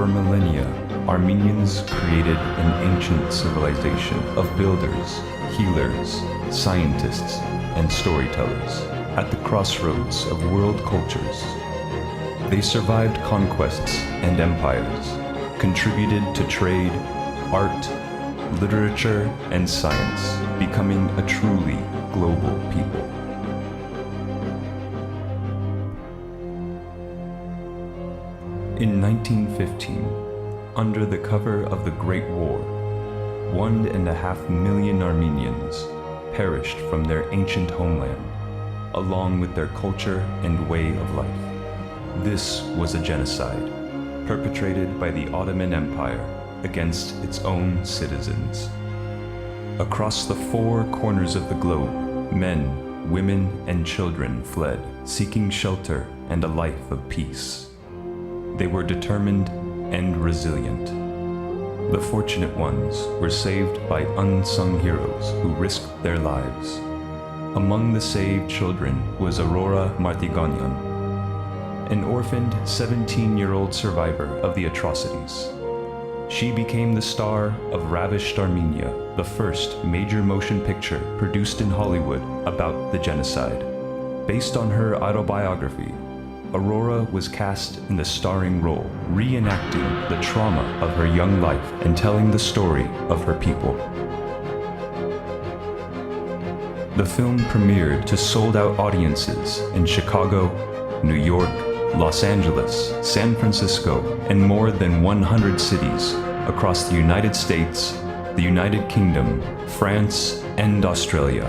For millennia, Armenians created an ancient civilization of builders, healers, scientists, and storytellers at the crossroads of world cultures. They survived conquests and empires, contributed to trade, art, literature, and science, becoming a truly global people. In 1915, under the cover of the Great War, 1.5 million Armenians perished from their ancient homeland, along with their culture and way of life. This was a genocide perpetrated by the Ottoman Empire against its own citizens. Across the four corners of the globe, men, women, and children fled, seeking shelter and a life of peace. They were determined and resilient. The fortunate ones were saved by unsung heroes who risked their lives. Among the saved children was Aurora Martiganyan, an orphaned 17-year-old survivor of the atrocities. She became the star of Ravished Armenia, the first major motion picture produced in Hollywood about the genocide. Based on her autobiography, Aurora was cast in the starring role, reenacting the trauma of her young life and telling the story of her people. The film premiered to sold-out audiences in Chicago, New York, Los Angeles, San Francisco, and more than 100 cities across the United States, the United Kingdom, France, and Australia.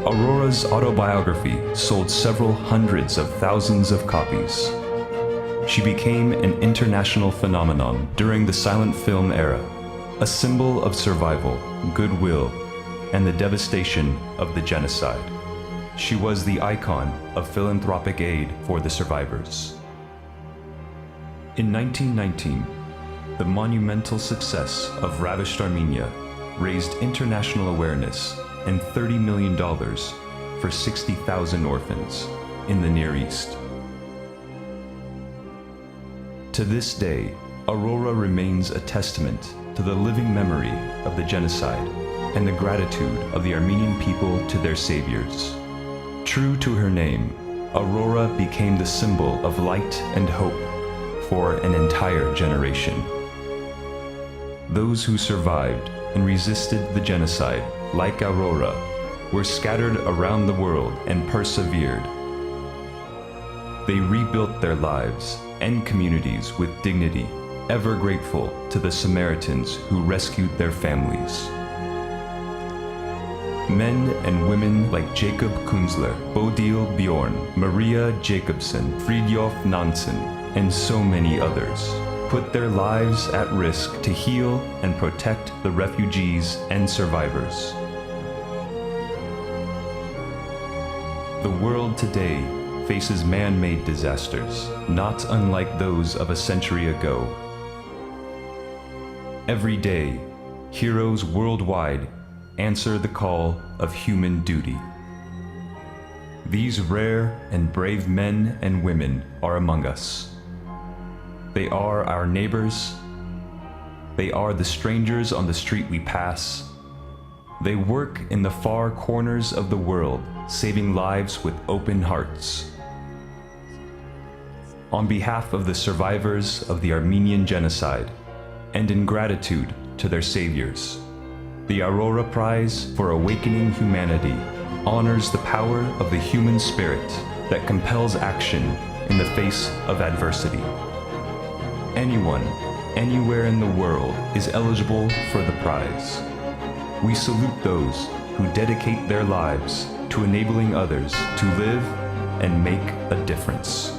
Aurora's autobiography sold several hundreds of thousands of copies. She became an international phenomenon during the silent film era, a symbol of survival, goodwill, and the devastation of the genocide. She was the icon of philanthropic aid for the survivors. In 1919, the monumental success of Ravished Armenia raised international awareness and $30 million for 60,000 orphans in the Near East. To this day, Aurora remains a testament to the living memory of the genocide and the gratitude of the Armenian people to their saviors. True to her name, Aurora became the symbol of light and hope for an entire generation. Those who survived and resisted the genocide, like Aurora, were scattered around the world and persevered. They rebuilt their lives and communities with dignity, ever grateful to the Samaritans who rescued their families. Men and women like Jacob Kunzler, Bodil Bjorn, Maria Jacobsen, Fridtjof Nansen, and so many others put their lives at risk to heal and protect the refugees and survivors. The world today faces man-made disasters, not unlike those of a century ago. Every day, heroes worldwide answer the call of human duty. These rare and brave men and women are among us. They are our neighbors. They are the strangers on the street we pass. They work in the far corners of the world, saving lives with open hearts. On behalf of the survivors of the Armenian genocide, and in gratitude to their saviors, the Aurora Prize for Awakening Humanity honors the power of the human spirit that compels action in the face of adversity. Anyone, anywhere in the world is eligible for the prize. We salute those who dedicate their lives to enabling others to live and make a difference.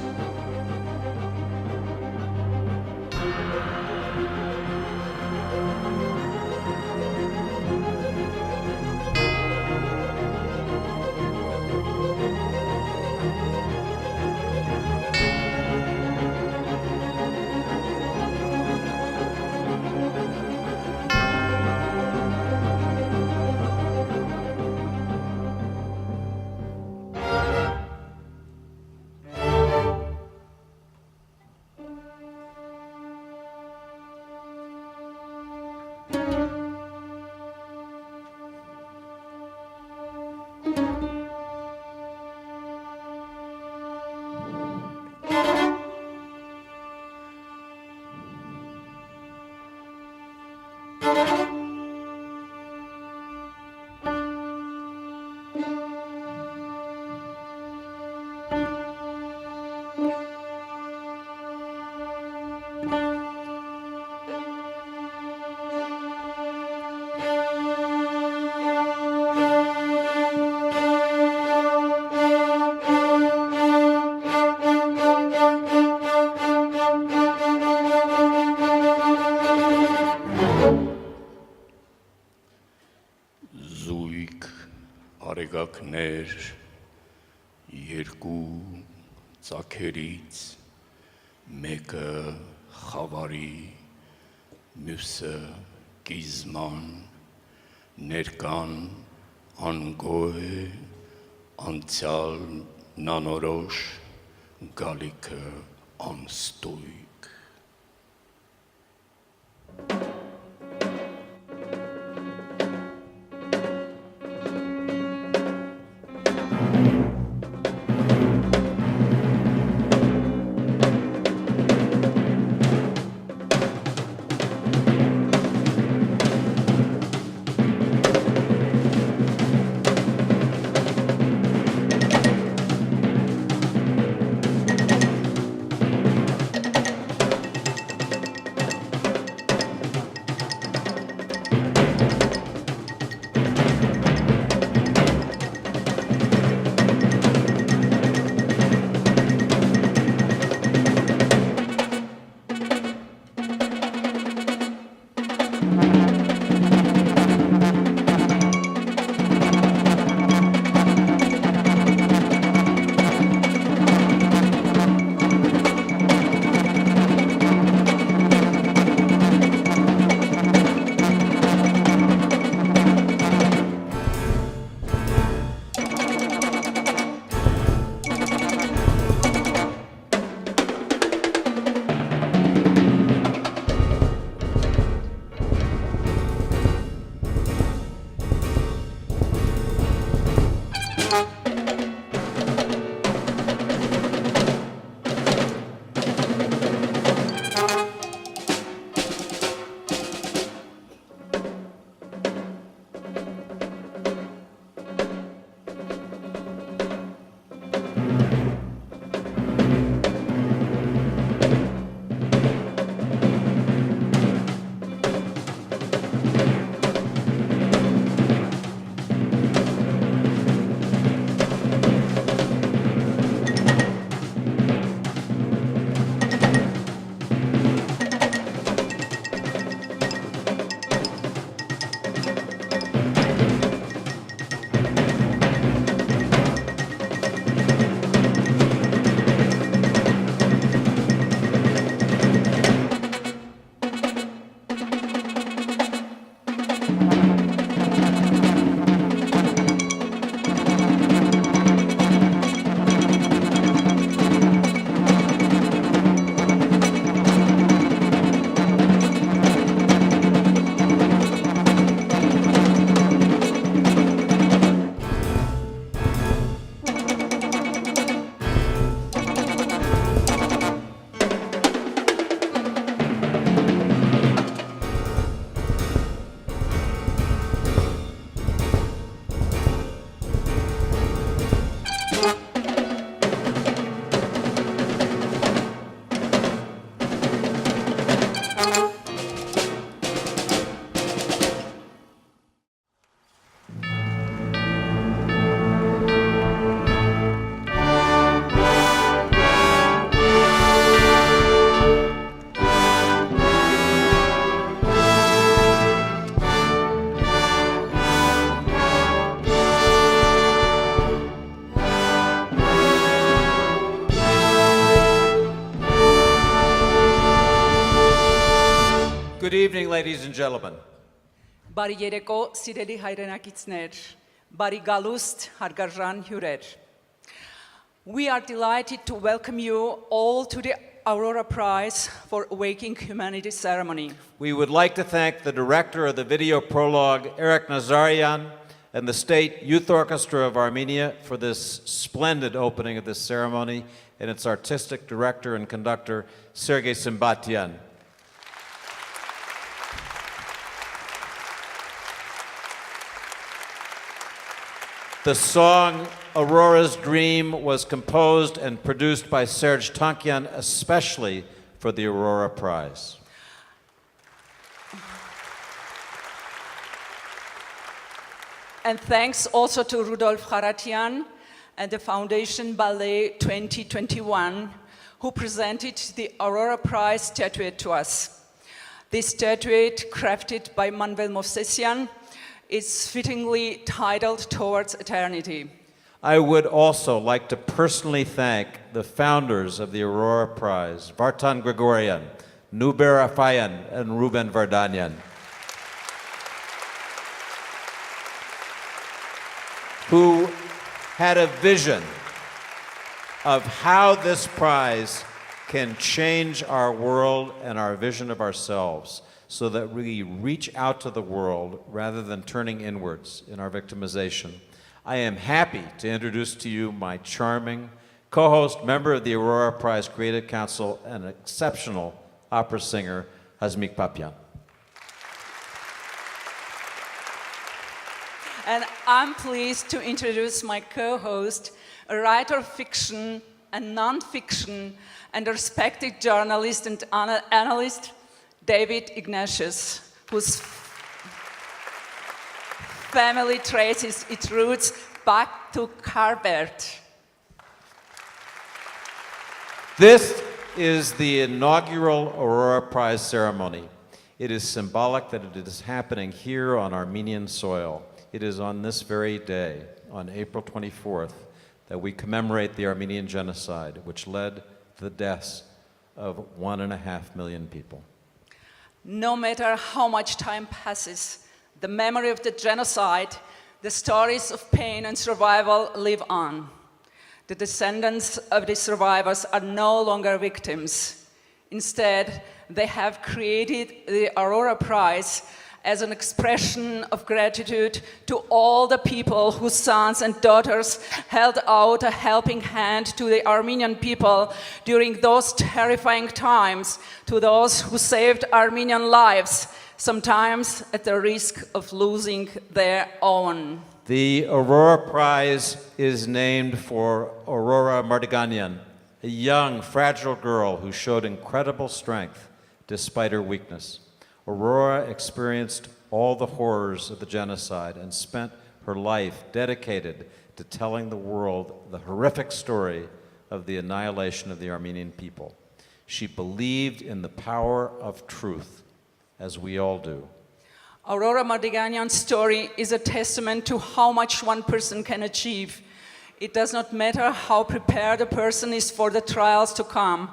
բարեկակներ, երկու ծագերից, մեկը խավարի, մյուսը կիզման, ներկան անգոհ է, անցյալ նանորոշ, գալիքը անստույգ։ Good evening, ladies and gentlemen. Բարի երեկո, սիրելի հայրենակիցներ, բարի գալուստ, հարգարժան հյուրեր. We are delighted to welcome you all to the Aurora Prize for Awakening Humanity ceremony. We would like to thank the director of the video prologue, Eric Nazarian, and the State Youth Orchestra of Armenia for this splendid opening of this ceremony, and its artistic director and conductor, Sergei Simbatyan. The song Aurora's Dream was composed and produced by Serge Tankian especially for the Aurora Prize. And thanks also to Rudolf Haratian and the Foundation Ballet 2021, who presented the Aurora Prize statuette to us. This statuette, crafted by Manuel Movsesian, is fittingly titled Towards Eternity. I would also like to personally thank the founders of the Aurora Prize, Vartan Gregorian, Nuber Afayan, and Ruben Vardanyan, who had a vision of how this prize can change our world and our vision of ourselves so that we reach out to the world rather than turning inwards in our victimization. I am happy to introduce to you my charming co-host, member of the Aurora Prize Creative Council, and exceptional opera singer, Hazmik Papian. And I'm pleased to introduce my co-host, a writer of fiction and non-fiction, and a respected journalist and analyst, David Ignatius, whose family traces its roots back to Carbert. This is the inaugural Aurora Prize ceremony. It is symbolic that it is happening here on Armenian soil. It is on this very day, on April 24th, that we commemorate the Armenian genocide, which led to the deaths of 1.5 million people. No matter how much time passes, the memory of the genocide, the stories of pain and survival live on. The descendants of the survivors are no longer victims. Instead, they have created the Aurora Prize as an expression of gratitude to all the people whose sons and daughters held out a helping hand to the Armenian people during those terrifying times, to those who saved Armenian lives, sometimes at the risk of losing their own. The Aurora Prize is named for Aurora Mardiganian, a young, fragile girl who showed incredible strength despite her weakness. Aurora experienced all the horrors of the genocide and spent her life dedicated to telling the world the horrific story of the annihilation of the Armenian people. She believed in the power of truth, as we all do. Aurora Mardiganian's story is a testament to how much one person can achieve. It does not matter how prepared a person is for the trials to come.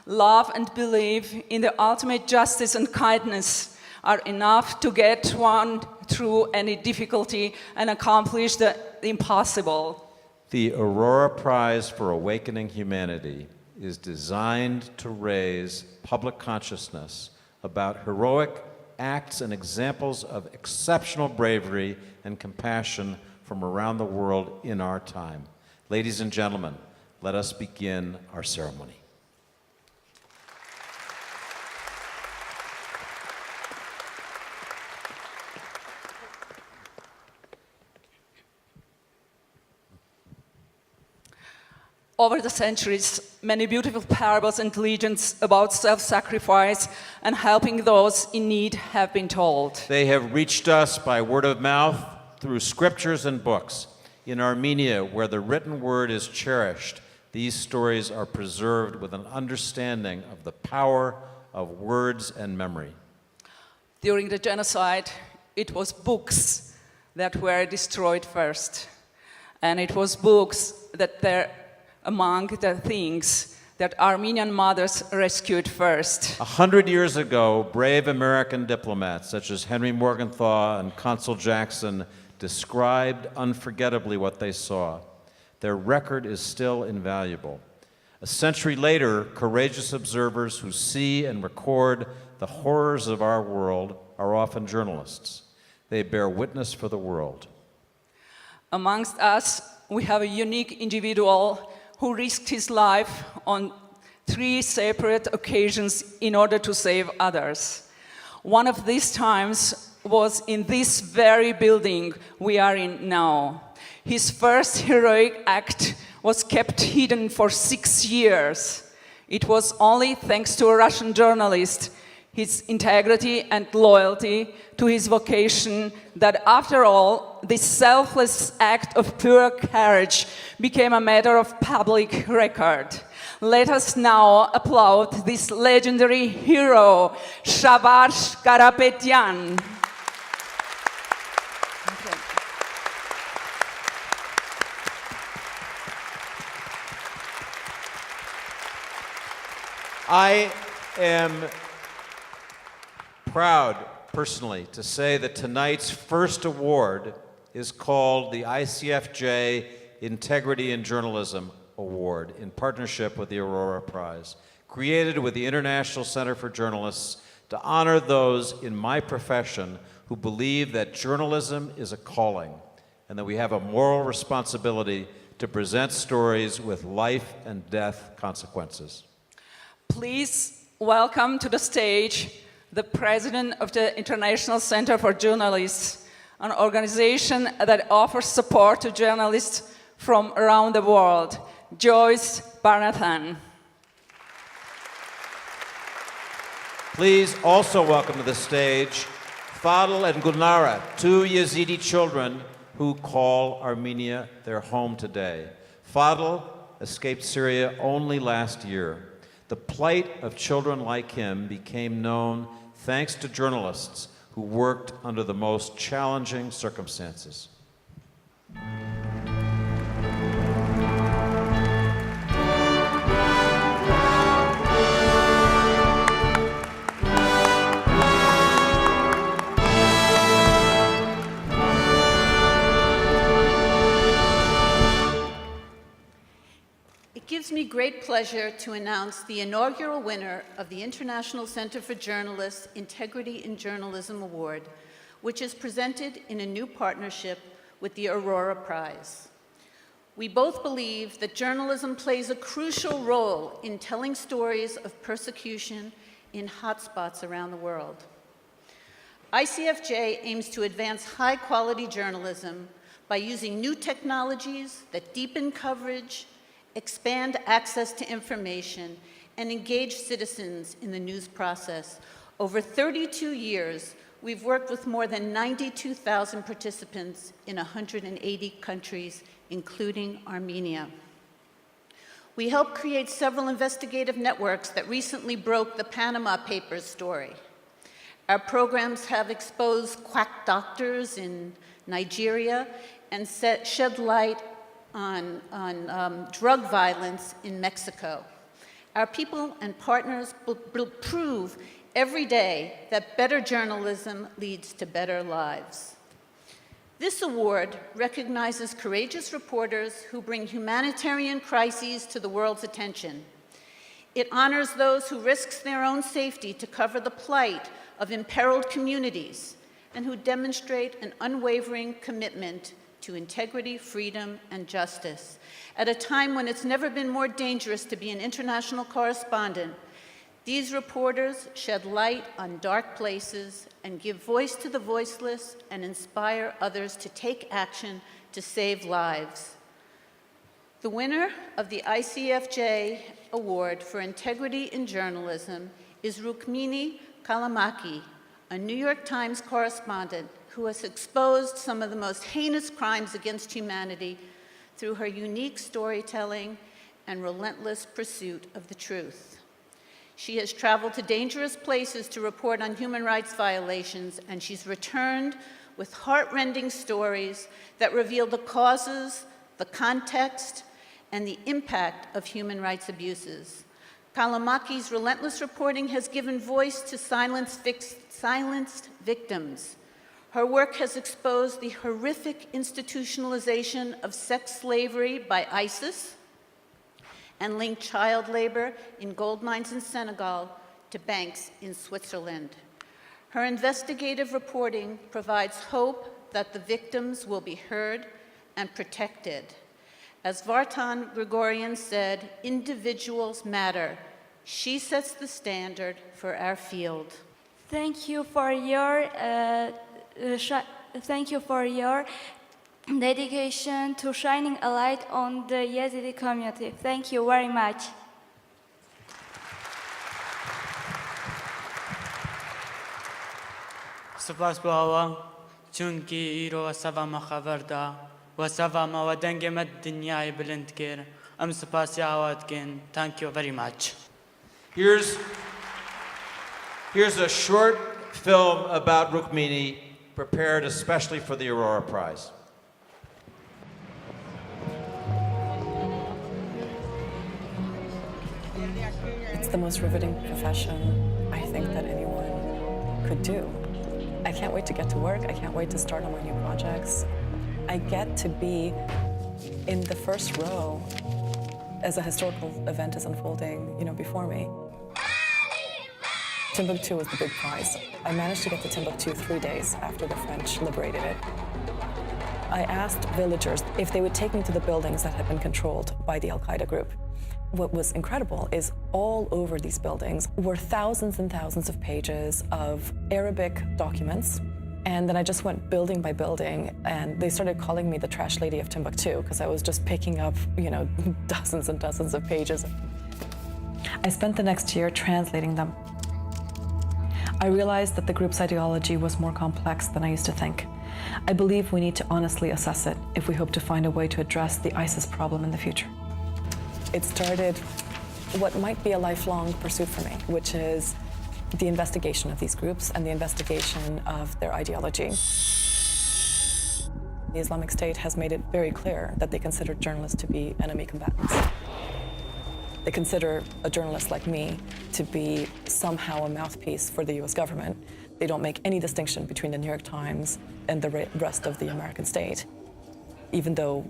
Love and belief in the ultimate justice and kindness are enough to get one through any difficulty and accomplish the impossible. The Aurora Prize for Awakening Humanity is designed to raise public consciousness about heroic acts and examples of exceptional bravery and compassion from around the world in our time. Ladies and gentlemen, let us begin our ceremony. Over the centuries, many beautiful parables and legends about self-sacrifice and helping those in need have been told. They have reached us by word of mouth through scriptures and books. In Armenia, where the written word is cherished, these stories are preserved with an understanding of the power of words and memory. During the genocide, it was books that were destroyed first. And it was books that were among the things that Armenian mothers rescued first. 100 years ago, brave American diplomats such as Henry Morgenthau and Consul Jackson described unforgettably what they saw. Their record is still invaluable. A century later, courageous observers who see and record the horrors of our world are often journalists. They bear witness for the world. Amongst us, we have a unique individual who risked his life on 3 separate occasions in order to save others. One of these times was in this very building we are in now. His first heroic act was kept hidden for 6 years. It was only thanks to a Russian journalist, his integrity and loyalty to his vocation, that after all, this selfless act of pure courage became a matter of public record. Let us now applaud this legendary hero, Shabash Karapetyan. I am proud, personally, to say that tonight's first award is called the ICFJ Integrity in Journalism Award in partnership with the Aurora Prize, created with the International Center for Journalists to honor those in my profession who believe that journalism is a calling and that we have a moral responsibility to present stories with life and death consequences. Please welcome to the stage the president of the International Center for Journalists, an organization that offers support to journalists from around the world, Joyce Barnathan. Please also welcome to the stage Fadl and Gulnara, two Yazidi children who call Armenia their home today. Fadl escaped Syria only last year. The plight of children like him became known thanks to journalists who worked under the most challenging circumstances. It gives me great pleasure to announce the inaugural winner of the International Center for Journalists Integrity in Journalism Award, which is presented in a new partnership with the Aurora Prize. We both believe that journalism plays a crucial role in telling stories of persecution in hotspots around the world. ICFJ aims to advance high-quality journalism by using new technologies that deepen coverage, expand access to information, and engage citizens in the news process. Over 32 years, we've worked with more than 92,000 participants in 180 countries, including Armenia. We helped create several investigative networks that recently broke the Panama Papers story. Our programs have exposed quack doctors in Nigeria and shed light on drug violence in Mexico. Our people and partners will prove every day that better journalism leads to better lives. This award recognizes courageous reporters who bring humanitarian crises to the world's attention. It honors those who risk their own safety to cover the plight of imperiled communities and who demonstrate an unwavering commitment to integrity, freedom, and justice. At a time when it's never been more dangerous to be an international correspondent, these reporters shed light on dark places and give voice to the voiceless and inspire others to take action to save lives. The winner of the ICFJ Award for Integrity in Journalism is Rukmini Kalamaki, a New York Times correspondent who has exposed some of the most heinous crimes against humanity through her unique storytelling and relentless pursuit of the truth. She has traveled to dangerous places to report on human rights violations, and she's returned with heart-rending stories that reveal the causes, the context, and the impact of human rights abuses. Kalamaki's relentless reporting has given voice to silenced victims. Her work has exposed the horrific institutionalization of sex slavery by ISIS and linked child labor in gold mines in Senegal to banks in Switzerland. Her investigative reporting provides hope that the victims will be heard and protected. As Vartan Gregorian said, individuals matter. She sets the standard for our field. Thank you for your dedication to shining a light on the Yazidi community. Thank you very much. سپاس باوا چونکی ایرو سوام خبر دا و سوام و دنگ مد دنیای بلند کر ام سپاس یاوات کن. Thank you very much. Here's a short film about Rukmini prepared especially for the Aurora Prize. the most riveting profession I think that anyone could do. I can't wait to get to work. I can't wait to start on my new projects. I get to be in the first row as a historical event is unfolding, before me. Timbuktu was the big prize. I managed to get to Timbuktu 3 days after the French liberated it. I asked villagers if they would take me to the buildings that had been controlled by the Al-Qaeda group. What was incredible is all over these buildings were thousands and thousands of pages of Arabic documents. And then I just went building by building, and they started calling me the trash lady of Timbuktu because I was just picking up, dozens and dozens of pages. I spent the next year translating them. I realized that the group's ideology was more complex than I used to think. I believe we need to honestly assess it if we hope to find a way to address the ISIS problem in the future. It started what might be a lifelong pursuit for me, which is the investigation of these groups and the investigation of their ideology. The Islamic State has made it very clear that they consider journalists to be enemy combatants. They consider a journalist like me to be somehow a mouthpiece for the US government. They don't make any distinction between the New York Times and the rest of the American state, even though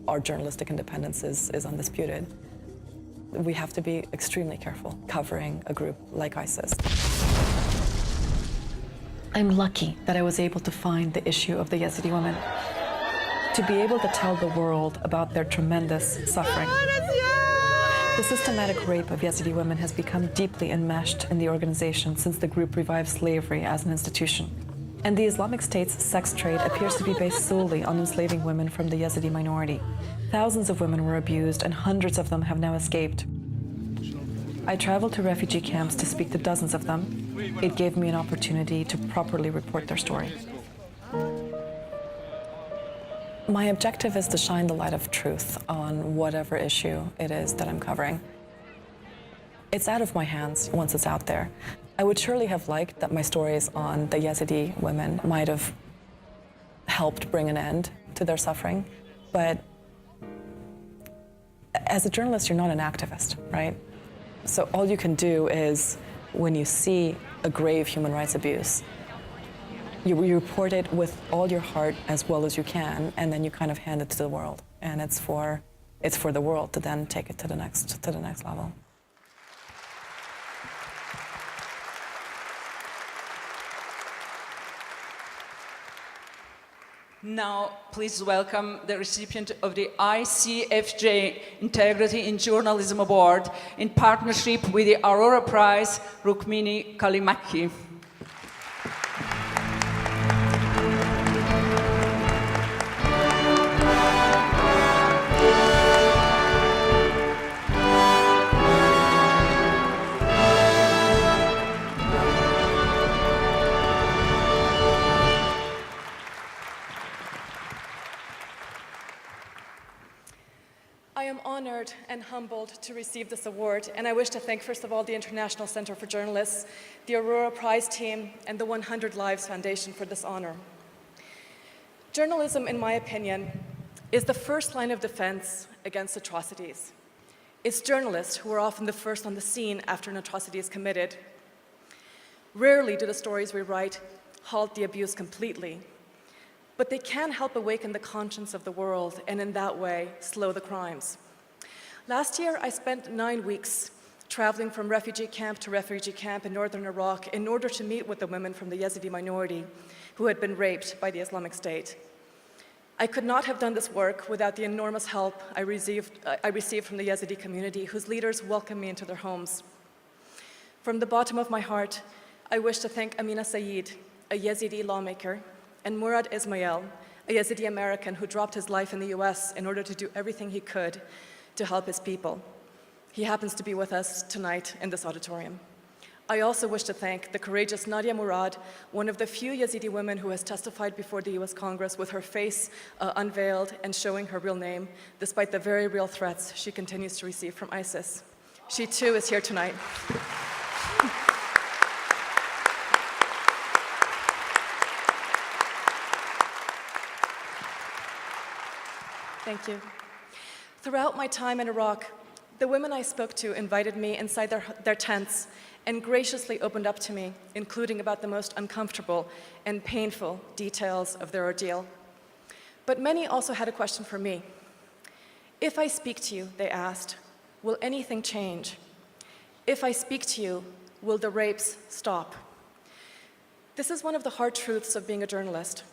our journalistic independence is undisputed. We have to be extremely careful covering a group like ISIS. I'm lucky that I was able to find the issue of the Yazidi women, to be able to tell the world about their tremendous suffering. The systematic rape of Yazidi women has become deeply enmeshed in the organization since the group revived slavery as an institution. And the Islamic State's sex trade appears to be based solely on enslaving women from the Yazidi minority. Thousands of women were abused, and hundreds of them have now escaped. I traveled to refugee camps to speak to dozens of them. It gave me an opportunity to properly report their story. My objective is to shine the light of truth on whatever issue it is that I'm covering. It's out of my hands once it's out there. I would surely have liked that my stories on the Yazidi women might have helped bring an end to their suffering, but as a journalist, you're not an activist, right? So all you can do is, when you see a grave human rights abuse, you report it with all your heart as well as you can, and then you kind of hand it to the world. And it's for the world to then take it to the next level. Now, please welcome the recipient of the ICFJ Integrity in Journalism Award in partnership with the Aurora Prize, Rukmini Kalimaki. I am honored and humbled to receive this award, and I wish to thank, first of all, the International Center for Journalists, the Aurora Prize team, and the 100 Lives Foundation for this honor. Journalism, in my opinion, is the first line of defense against atrocities. It's journalists who are often the first on the scene after an atrocity is committed. Rarely do the stories we write halt the abuse completely, but they can help awaken the conscience of the world and in that way slow the crimes. Last year, I spent 9 weeks traveling from refugee camp to refugee camp in northern Iraq in order to meet with the women from the Yazidi minority who had been raped by the Islamic State. I could not have done this work without the enormous help I received from the Yazidi community, whose leaders welcomed me into their homes. From the bottom of my heart, I wish to thank Amina Saeed, a Yazidi lawmaker, and Murad Ismail, a Yazidi American who dropped his life in the US in order to do everything he could to help his people. He happens to be with us tonight in this auditorium. I also wish to thank the courageous Nadia Murad, one of the few Yazidi women who has testified before the US Congress with her face unveiled and showing her real name, despite the very real threats she continues to receive from ISIS. She too is here tonight. Thank you. Throughout my time in Iraq, The women I spoke to invited me inside their tents and graciously opened up to me, including about the most uncomfortable and painful details of their ordeal. But many also had a question for me. If I speak to you, they asked, will anything change? If I speak to you, will the rapes stop? This is one of the hard truths of being a journalist.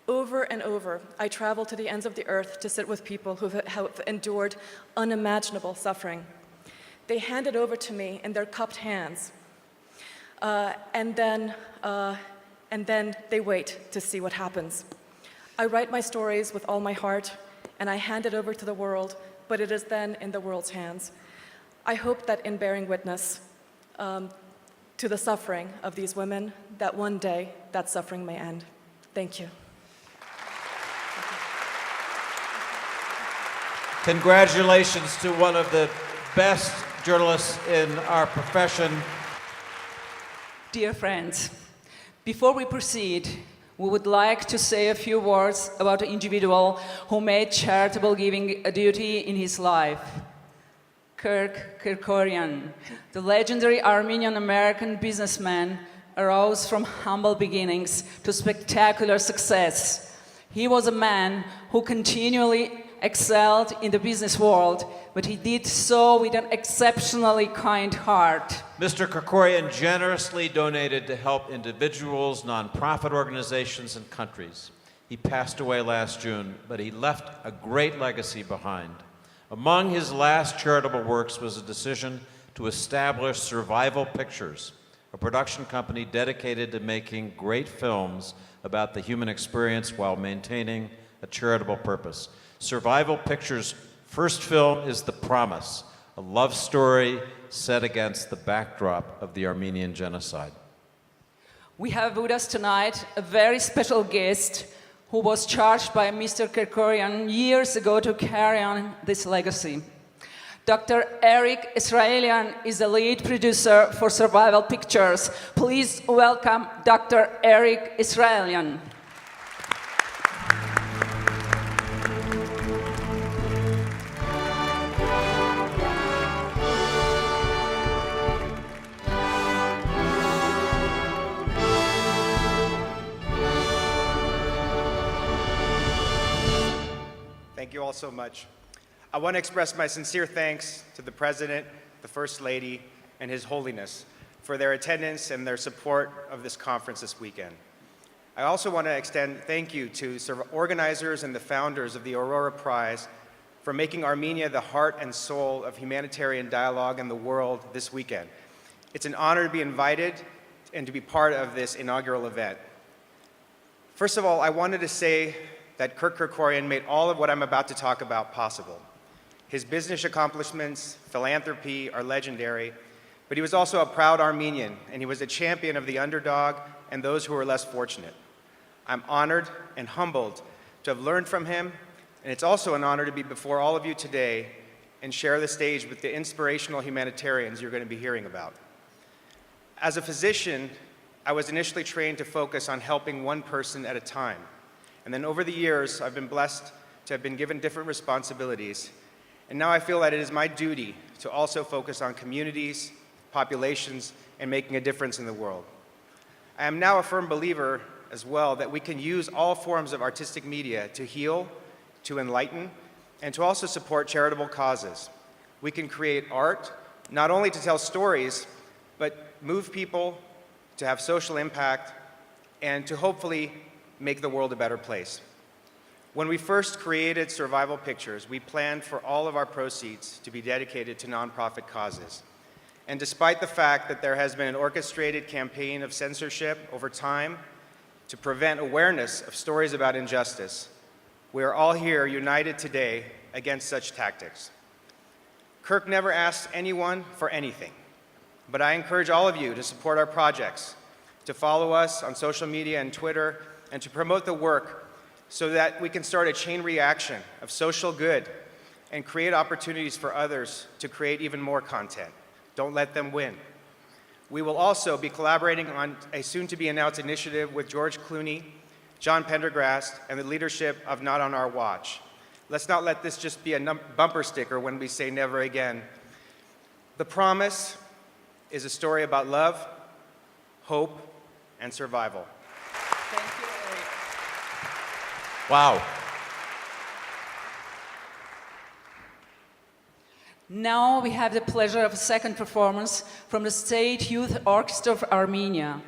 Over and over, I travel to the ends of the earth to sit with people who have endured unimaginable suffering. They hand it over to me in their cupped hands, and then they wait to see what happens. I write my stories with all my heart, and I hand it over to the world, but it is then in the world's hands. I hope that in bearing witness to the suffering of these women, that one day that suffering may end. Thank you. Congratulations to one of the best journalists in our profession. Dear friends, before we proceed, we would like to say a few words about an individual who made charitable giving a duty in his life. Kirk Kerkorian, the legendary Armenian-American businessman, arose from humble beginnings to spectacular success. He was a man who continually excelled in the business world, but he did so with an exceptionally kind heart. Mr. Kerkorian generously donated to help individuals, nonprofit organizations, and countries. He passed away last June, but he left a great legacy behind. Among his last charitable works was a decision to establish Survival Pictures, a production company dedicated to making great films about the human experience while maintaining a charitable purpose. Survival Pictures' first film is The Promise, a love story set against the backdrop of the Armenian genocide. We have with us tonight a very special guest who was charged by Mr. Kerkorian years ago to carry on this legacy. Dr. Eric Israelian is the lead producer for Survival Pictures. Please welcome Dr. Eric Israelian. Thank you all so much. I want to express my sincere thanks to the President, the First Lady, and His Holiness for their attendance and their support of this conference this weekend. I also want to extend thank you to organizers and the founders of the Aurora Prize for making Armenia the heart and soul of humanitarian dialogue in the world this weekend. It's an honor to be invited and to be part of this inaugural event. First of all, I wanted to say that Kirk Kerkorian made all of what I'm about to talk about possible. His business accomplishments, philanthropy are legendary, but he was also a proud Armenian, and he was a champion of the underdog and those who were less fortunate. I'm honored and humbled to have learned from him, and it's also an honor to be before all of you today and share the stage with the inspirational humanitarians you're going to be hearing about. As a physician, I was initially trained to focus on helping one person at a time. And then over the years, I've been blessed to have been given different responsibilities. And now I feel that it is my duty to also focus on communities, populations, and making a difference in the world. I am now a firm believer as well that we can use all forms of artistic media to heal, to enlighten, and to also support charitable causes. We can create art, not only to tell stories, but move people, to have social impact, and to hopefully make the world a better place. When we first created Survival Pictures, we planned for all of our proceeds to be dedicated to nonprofit causes. And despite the fact that there has been an orchestrated campaign of censorship over time to prevent awareness of stories about injustice, we are all here united today against such tactics. Kirk never asked anyone for anything, but I encourage all of you to support our projects, to follow us on social media and Twitter, and to promote the work so that we can start a chain reaction of social good and create opportunities for others to create even more content. Don't let them win. We will also be collaborating on a soon-to-be-announced initiative with George Clooney, John Pendergrast, and the leadership of Not on Our Watch. Let's not let this just be a bumper sticker when we say never again. The Promise is a story about love, hope, and survival. Thank you, Eric. Wow. Now we have the pleasure of a second performance from the State Youth Orchestra of Armenia.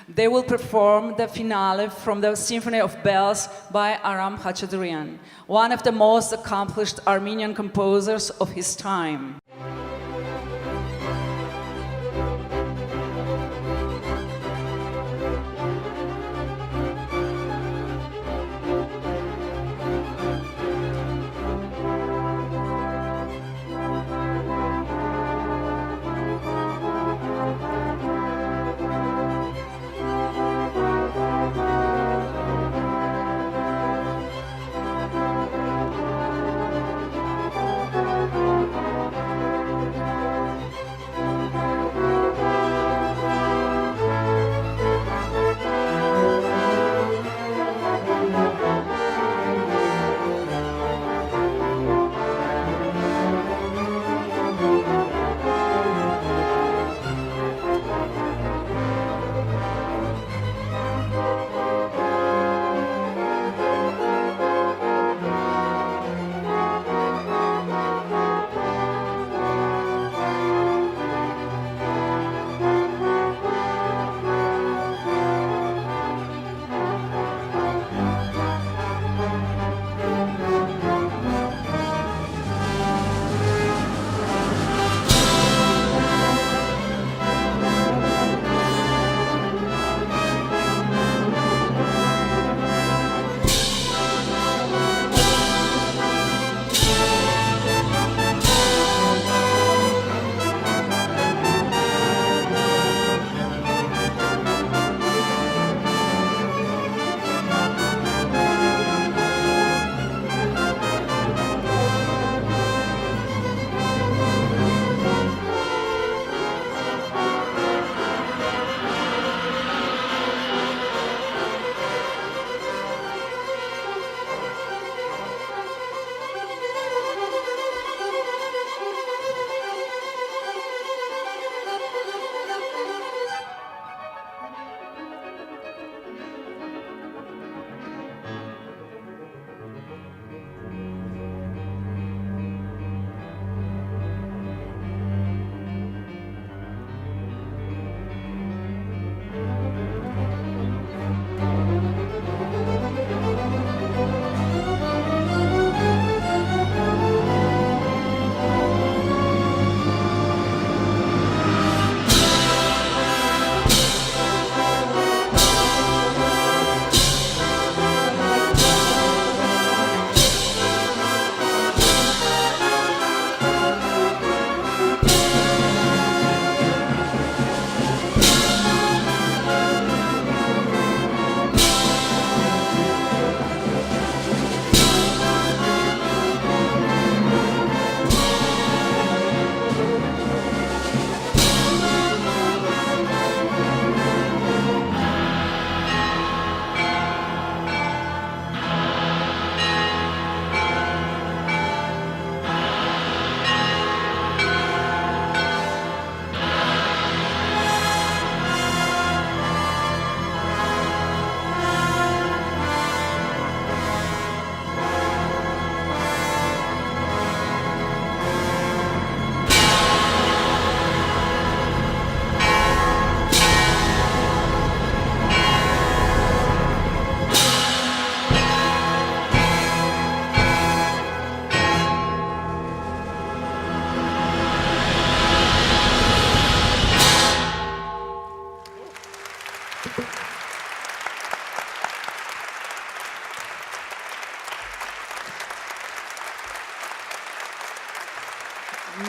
They will perform the finale from the Symphony of Bells by Aram Khachaturian, one of the most accomplished Armenian composers of his time.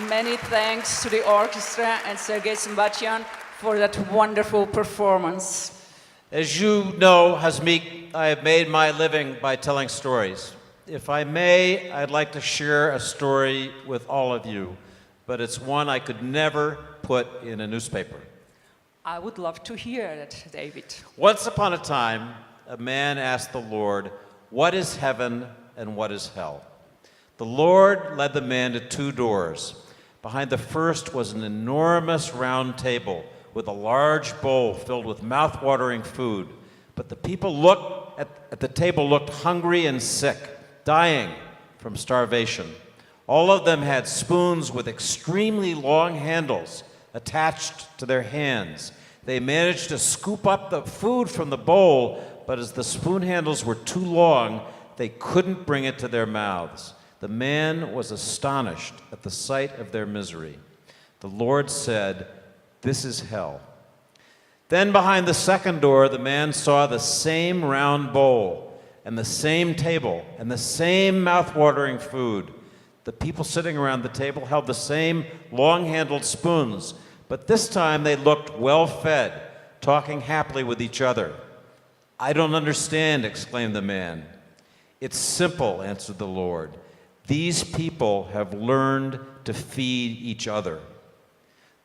Many thanks to the orchestra and Sergei Symbachian for that wonderful performance. As you know, Hasmik, I have made my living by telling stories. If I may, I'd like to share a story with all of you, but it's one I could never put in a newspaper. I would love to hear it, David. Once upon a time, a man asked the Lord, "What is heaven and what is hell?" The Lord led the man to two doors. Behind the first was an enormous round table with a large bowl filled with mouth-watering food. But the people at the table looked hungry and sick, dying from starvation. All of them had spoons with extremely long handles attached to their hands. They managed to scoop up the food from the bowl, but as the spoon handles were too long, they couldn't bring it to their mouths. The man was astonished at the sight of their misery. The Lord said, "This is hell." Then behind the second door, the man saw the same round bowl and the same table and the same mouth-watering food. The people sitting around the table held the same long-handled spoons, but this time they looked well-fed, talking happily with each other. "I don't understand," exclaimed the man. "It's simple," answered the Lord. "These people have learned to feed each other."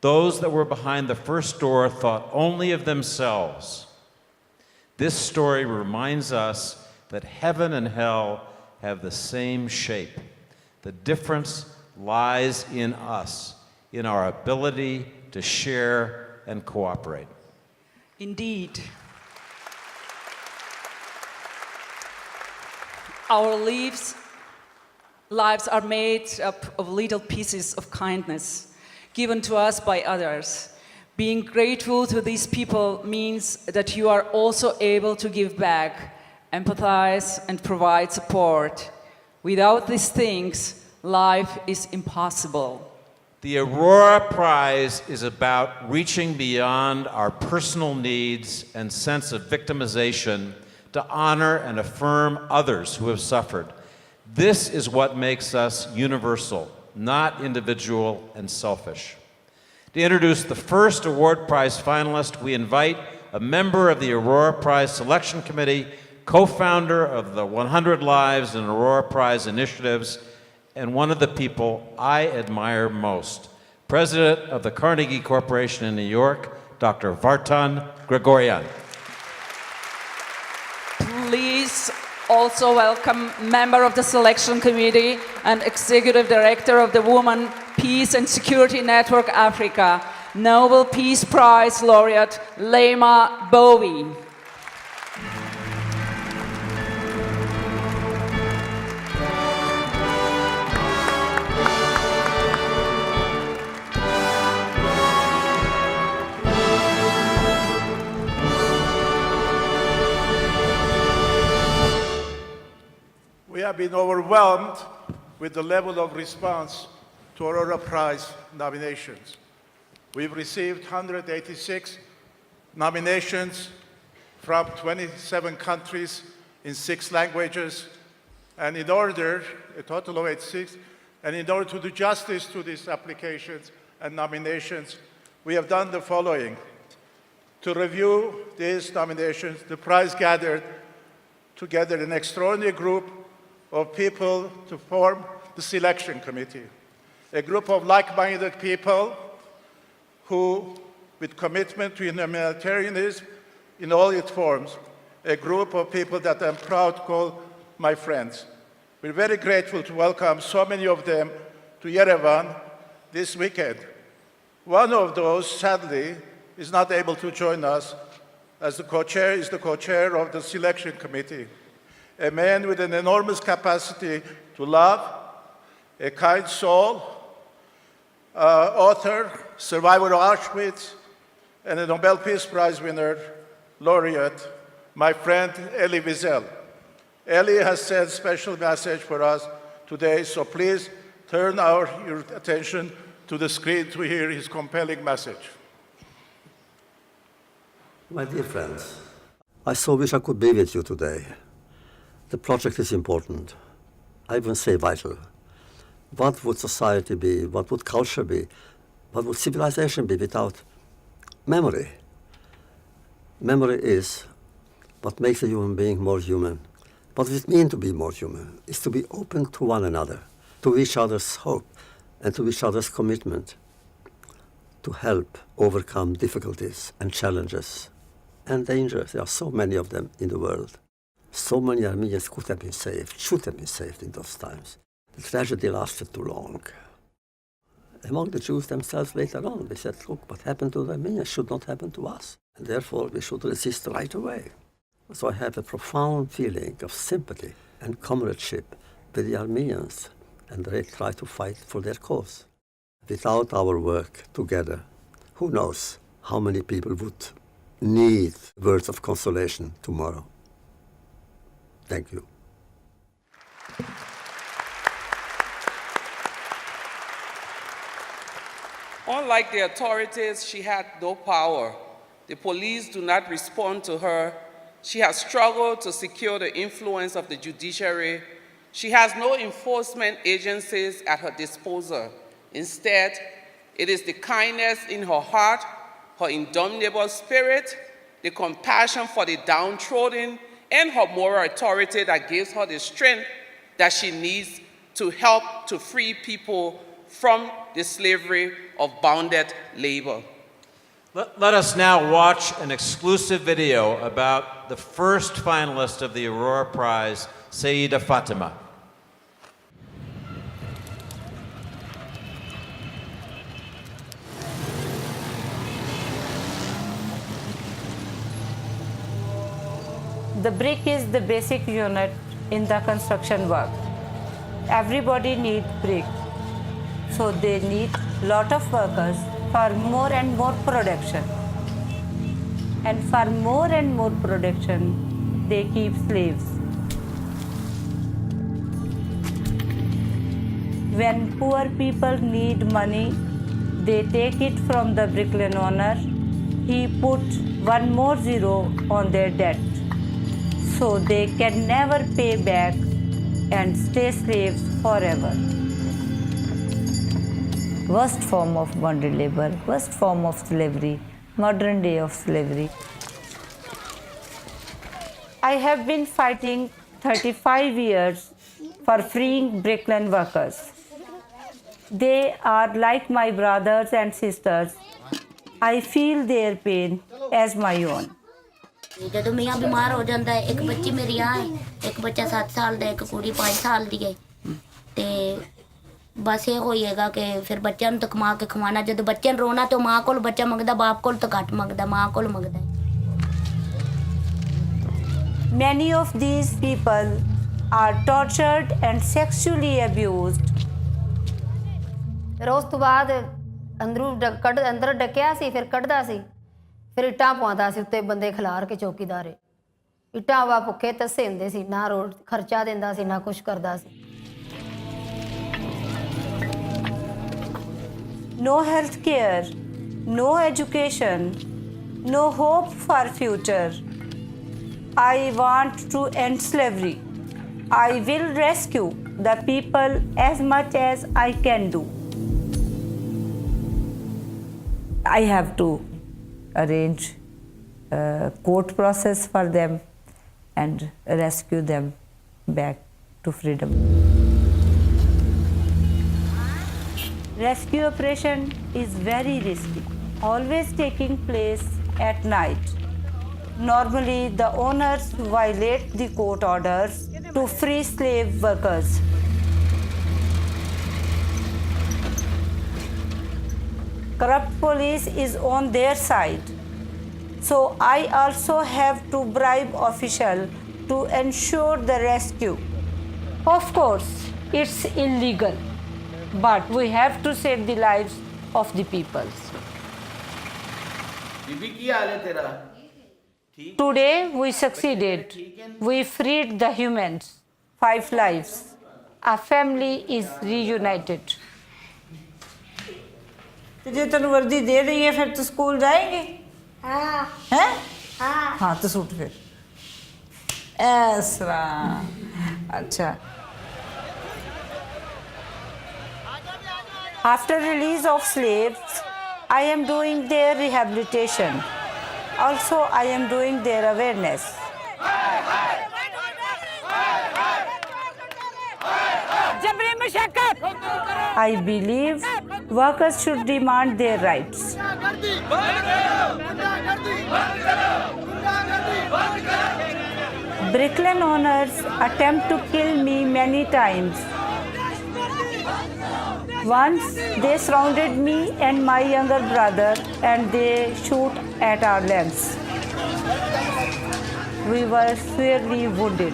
Those that were behind the first door thought only of themselves. This story reminds us that heaven and hell have the same shape. The difference lies in us, in our ability to share and cooperate. Indeed. Our lives are made up of little pieces of kindness given to us by others. Being grateful to these people means that you are also able to give back, empathize, and provide support. Without these things, life is impossible. The Aurora Prize is about reaching beyond our personal needs and sense of victimization to honor and affirm others who have suffered. This is what makes us universal, not individual and selfish. To introduce the first award prize finalist, we invite a member of the Aurora Prize Selection Committee, co-founder of the 100 Lives and Aurora Prize initiatives, and one of the people I admire most, President of the Carnegie Corporation in New York, Dr. Vartan Gregorian. Please also welcome member of the selection committee and executive director of the Women, Peace and Security Network Africa, Nobel Peace Prize laureate Lema Bowie. We have been overwhelmed with the level of response to Aurora Prize nominations. We've received 186 nominations from 27 countries in 6 languages, and a total of 86, and in order to do justice to these applications and nominations, we have done the following. To review these nominations, the prize gathered together an extraordinary group of people to form the selection committee, a group of like-minded people who, with commitment to humanitarianism in all its forms, a group of people that I'm proud to call my friends. We're very grateful to welcome so many of them to Erevan this weekend. One of those, sadly, is not able to join us as the co-chair of the selection committee. A man with an enormous capacity to love, a kind soul, author, survivor of Auschwitz, and a Nobel Peace Prize winner, laureate, my friend Elie Wiesel. Elie has sent a special message for us today, so please turn your attention to the screen to hear his compelling message. My dear friends, I so wish I could be with you today. The project is important. I even say vital. What would society be? What would culture be? What would civilization be without memory? Memory is what makes a human being more human. What does it mean to be more human? It's to be open to one another, to each other's hope, and to each other's commitment, to help overcome difficulties and challenges and dangers. There are so many of them in the world. So many Armenians could have been saved, should have been saved in those times. The tragedy lasted too long. among the Jews themselves later on. They said, look, what happened to the Armenians should not happen to us. And therefore, we should resist right away. So I have a profound feeling of sympathy and comradeship with the Armenians, and they try to fight for their cause. Without our work together, who knows how many people would need words of consolation tomorrow. Thank you. Unlike the authorities, she had no power. The police do not respond to her. She has struggled to secure the influence of the judiciary. She has no enforcement agencies at her disposal. Instead, it is the kindness in her heart, her indomitable spirit, the compassion for the downtrodden, and her moral authority that gives her the strength that she needs to help to free people from the slavery of bounded labor. Let us now watch an exclusive video about the first finalist of the Aurora Prize, Sayyida Fatima. The brick is the basic unit in the construction work. Everybody needs brick. So they need lot of workers for more and more production. And for more and more production, they keep slaves. When poor people need money, they take it from the bricklayer owner. He puts one more zero on their debt. So they can never pay back and stay slaves forever. Worst form of bonded labor, worst form of slavery, modern day of slavery. I have been fighting 35 years for freeing bricklaying workers. They are like my brothers and sisters. I feel their pain as my own. ਜਦੋਂ ਮੀਆਂ ਬਿਮਾਰ ਹੋ ਜਾਂਦਾ ਹੈ ਇੱਕ ਬੱਚੀ ਮੇਰੀ ਆ ਹੈ ਇੱਕ ਬੱਚਾ 7 ਸਾਲ ਦਾ ਇੱਕ ਕੁੜੀ 5 ਸਾਲ ਦੀ ਹੈ ਤੇ ਬਸ ਇਹ ਹੋਈਏਗਾ ਕਿ ਫਿਰ ਬੱਚਿਆਂ ਨੂੰ ਤਾਂ ਕਮਾ ਕੇ ਖਵਾਉਣਾ ਜਦੋਂ ਬੱਚਿਆਂ ਨੂੰ ਰੋਣਾ ਤਾਂ ਮਾਂ ਕੋਲ ਬੱਚਾ ਮੰਗਦਾ ਬਾਪ ਕੋਲ ਤਾਂ ਘੱਟ ਮੰਗਦਾ ਮਾਂ ਕੋਲ ਮੰਗਦਾ Many of these people are tortured and sexually abused. ਫਿਰ ਉਸ ਤੋਂ ਬਾਅਦ ਅੰਦਰ ਡੱਕਿਆ ਸੀ ਫਿਰ ਕੱਢਦਾ ਸੀ ਫਿਰ ਇੱਟਾਂ ਪਵਾਉਂਦਾ ਸੀ ਉੱਤੇ ਬੰਦੇ ਖਿਲਾਰ ਕੇ ਚੌਕੀਦਾਰੇ ਇੱਟਾਂ ਵਾ ਭੁੱਖੇ ਤੱਸੇ ਹੁੰਦੇ ਸੀ ਨਾ ਰੋਡ ਖਰਚਾ ਦਿੰਦਾ ਸੀ ਨਾ ਕੁਛ ਕਰਦਾ ਸੀ No health care, no education, no hope for future. I want to end slavery. I will rescue the people as much as I can do. I have to arrange a court process for them and rescue them back to freedom. Rescue operation is very risky, always taking place at night. Normally, the owners violate the court orders to free slave workers. Corrupt police is on their side. So I also have to bribe officials to ensure the rescue. Of course, it's illegal, but we have to save the lives of the people. Today we succeeded. We freed the humans. 5 lives. A family is reunited. ਜੇ ਤੈਨੂੰ ਵਰਦੀ ਦੇ ਦਈਏ ਫਿਰ ਤੂੰ school ਜਾਏਂਗੀ ਹਾਂ ਹੈ ਹਾਂ ਹਾਂ ਤੂੰ ਸੂਟ ਫਿਰ ਇਸ ਤਰ੍ਹਾਂ ਅੱਛਾ After release of slaves, I am doing their rehabilitation. Also, I am doing their awareness. I believe workers should demand their rights. Bricklaying owners attempt to kill me many times. Once they surrounded me and my younger brother and they shoot at our lamps. We were severely wounded.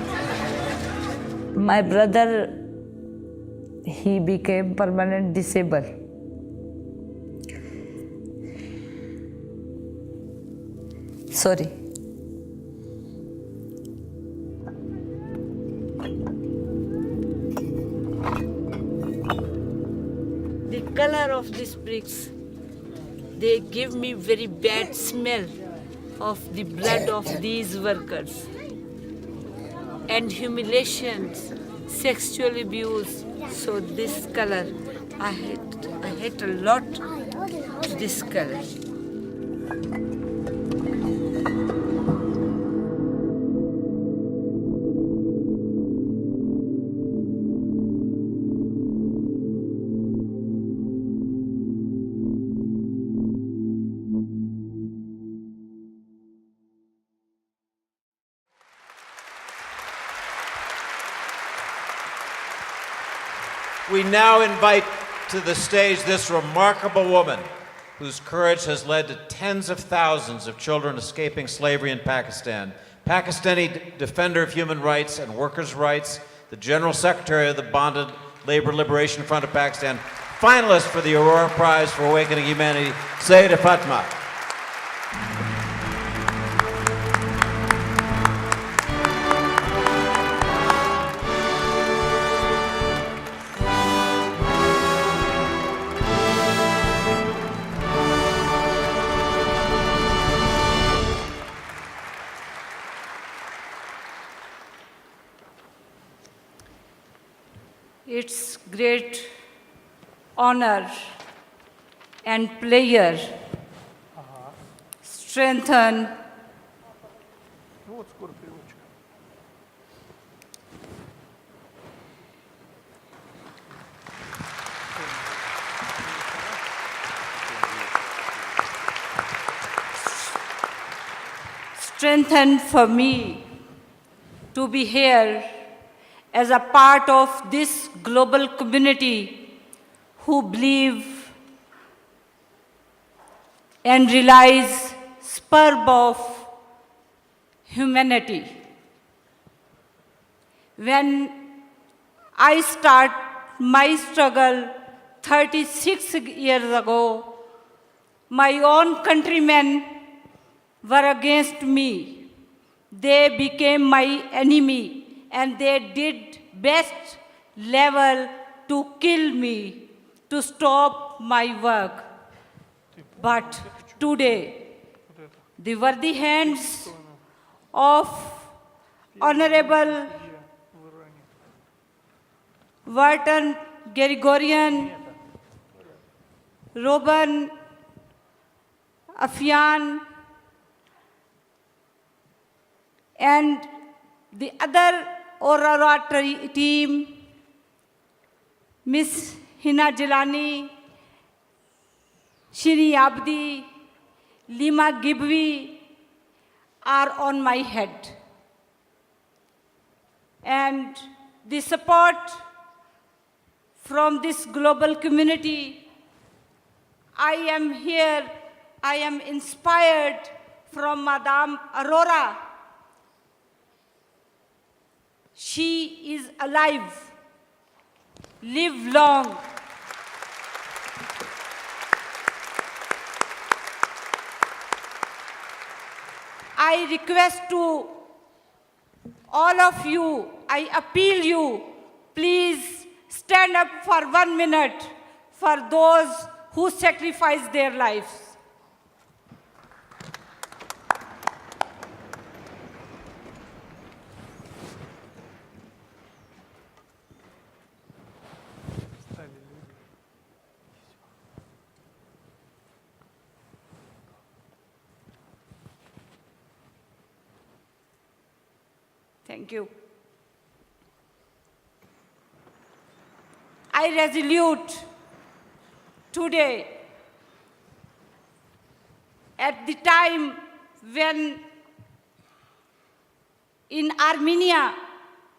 My brother, he became permanent disabled. Sorry. The color of these bricks, they give me very bad smell of the blood of these workers. And humiliations, sexual abuse. So this color, I hate a lot this color. We now invite to the stage this remarkable woman whose courage has led to tens of thousands of children escaping slavery in Pakistan. Pakistani defender of human rights and workers' rights, the General Secretary of the Bonded Labor Liberation Front of Pakistan, finalist for the Aurora Prize for Awakening Humanity, Sayyidah Fatma. It's great honor and pleasure strengthen for me to be here as a part of this global community who believe and realize superb of humanity. When I start my struggle 36 years ago, my own countrymen were against me. They became my enemy and they did best level to kill me, to stop my work. But today, the worthy hands of Honorable Wharton Gregorian, Robin Afian, and the other Aurora team, Miss Hina Jilani, Shiri Abdi, Lima Gibwi are on my head. And the support from this global community, I am here, I am inspired from Madame Aurora. She is alive. Live long. I request to all of you, I appeal you, please stand up for 1 minute for those who sacrifice their lives. Thank you. I resolute today, at the time when in Armenia,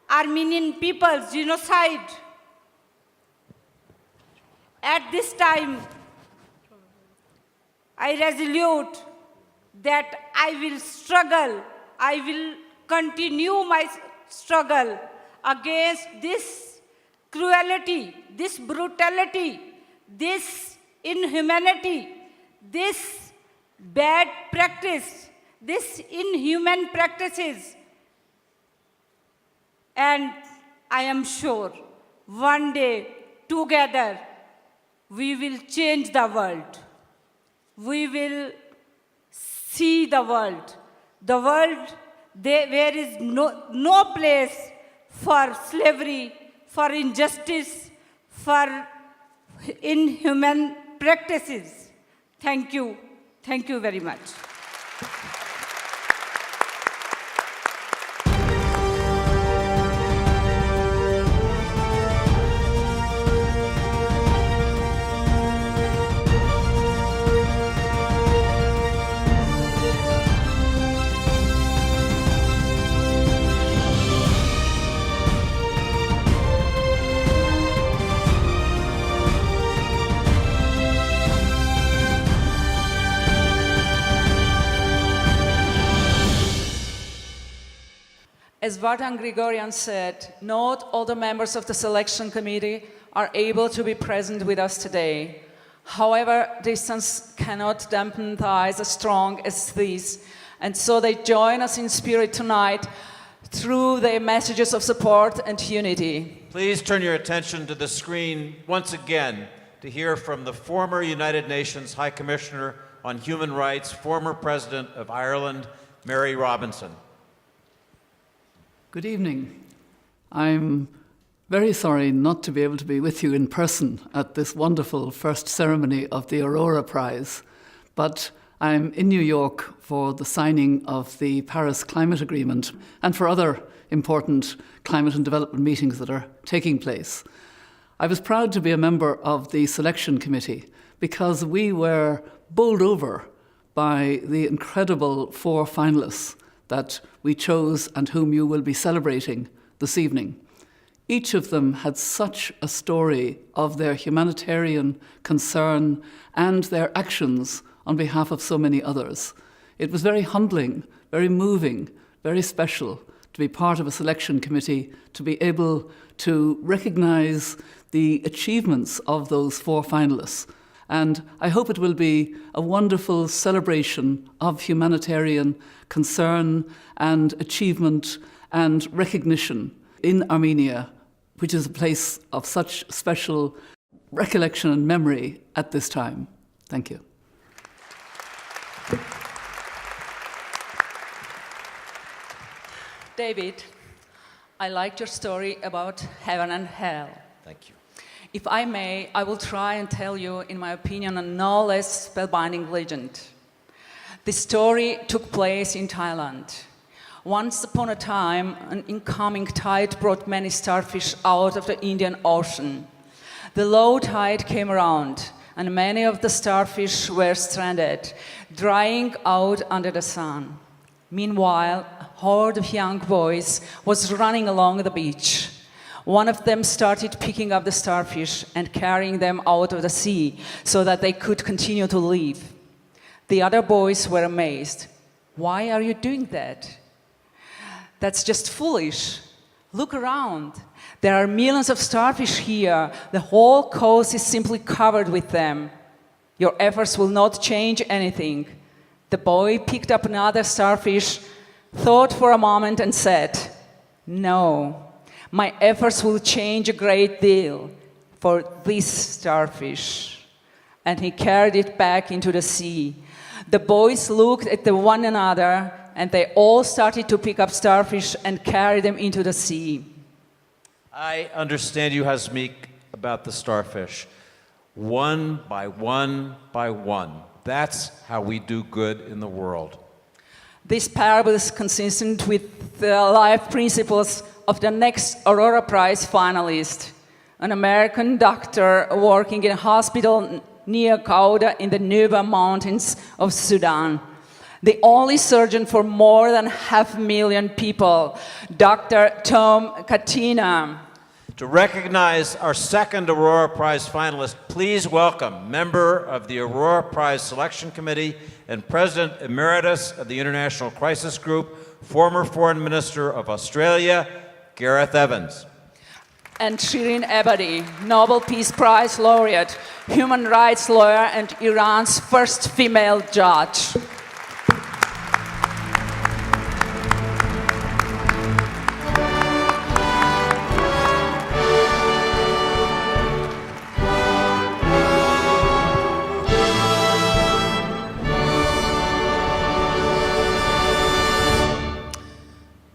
Armenian people's genocide, At this time, I resolute that I will struggle, I will continue my struggle against this cruelty, this brutality, this inhumanity, this bad practice, this inhuman practices. And I am sure one day together we will change the world. We will see the world where is no place for slavery, for injustice, for inhuman practices. Thank you very much. As Vardan Grigorian said, not all the members of the selection committee are able to be present with us today. However, distance cannot dampen ties as strong as these, and so they join us in spirit tonight through their messages of support and unity. Please turn your attention to the screen once again to hear from the former United Nations High Commissioner on Human Rights, former President of Ireland, Mary Robinson. Good evening. I'm very sorry not to be able to be with you in person at this wonderful first ceremony of the Aurora Prize, but I'm in New York for the signing of the Paris Climate Agreement and for other important climate and development meetings that are taking place. I was proud to be a member of the selection committee because we were bowled over by the incredible 4 finalists that we chose and whom you will be celebrating this evening. Each of them had such a story of their humanitarian concern and their actions on behalf of so many others. It was very humbling, very moving, very special to be part of a selection committee, to be able to recognize the achievements of those 4 finalists. And I hope it will be a wonderful celebration of humanitarian concern and achievement and recognition in Armenia, which is a place of such special recollection and memory at this time. Thank you. David, I liked your story about heaven and hell. Thank you. If I may, I will try and tell you, in my opinion, a no less spellbinding legend. The story took place in Thailand. Once upon a time, an incoming tide brought many starfish out of the Indian Ocean. The low tide came around, and many of the starfish were stranded, drying out under the sun. Meanwhile, a horde of young boys was running along the beach. One of them started picking up the starfish and carrying them out of the sea so that they could continue to live. The other boys were amazed. Why are you doing that? That's just foolish. Look around. There are millions of starfish here. The whole coast is simply covered with them. Your efforts will not change anything. The boy picked up another starfish, thought for a moment and said, "No. My efforts will change a great deal for this starfish." And he carried it back into the sea. The boys looked at one another, and they all started to pick up starfish and carry them into the sea. I understand you have speak about the starfish. One by one by one. That's how we do good in the world. This parable is consistent with the life principles of the next Aurora Prize finalist, an American doctor working in a hospital near Gouda in the Nuba Mountains of Sudan. The only surgeon for more than 500,000 people, Dr. Tom Katina. To recognize our second Aurora Prize finalist, please welcome member of the Aurora Prize Selection Committee and President Emeritus of the International Crisis Group, former Foreign Minister of Australia, Gareth Evans. And Shirin Ebadi, Nobel Peace Prize laureate, human rights lawyer, and Iran's first female judge.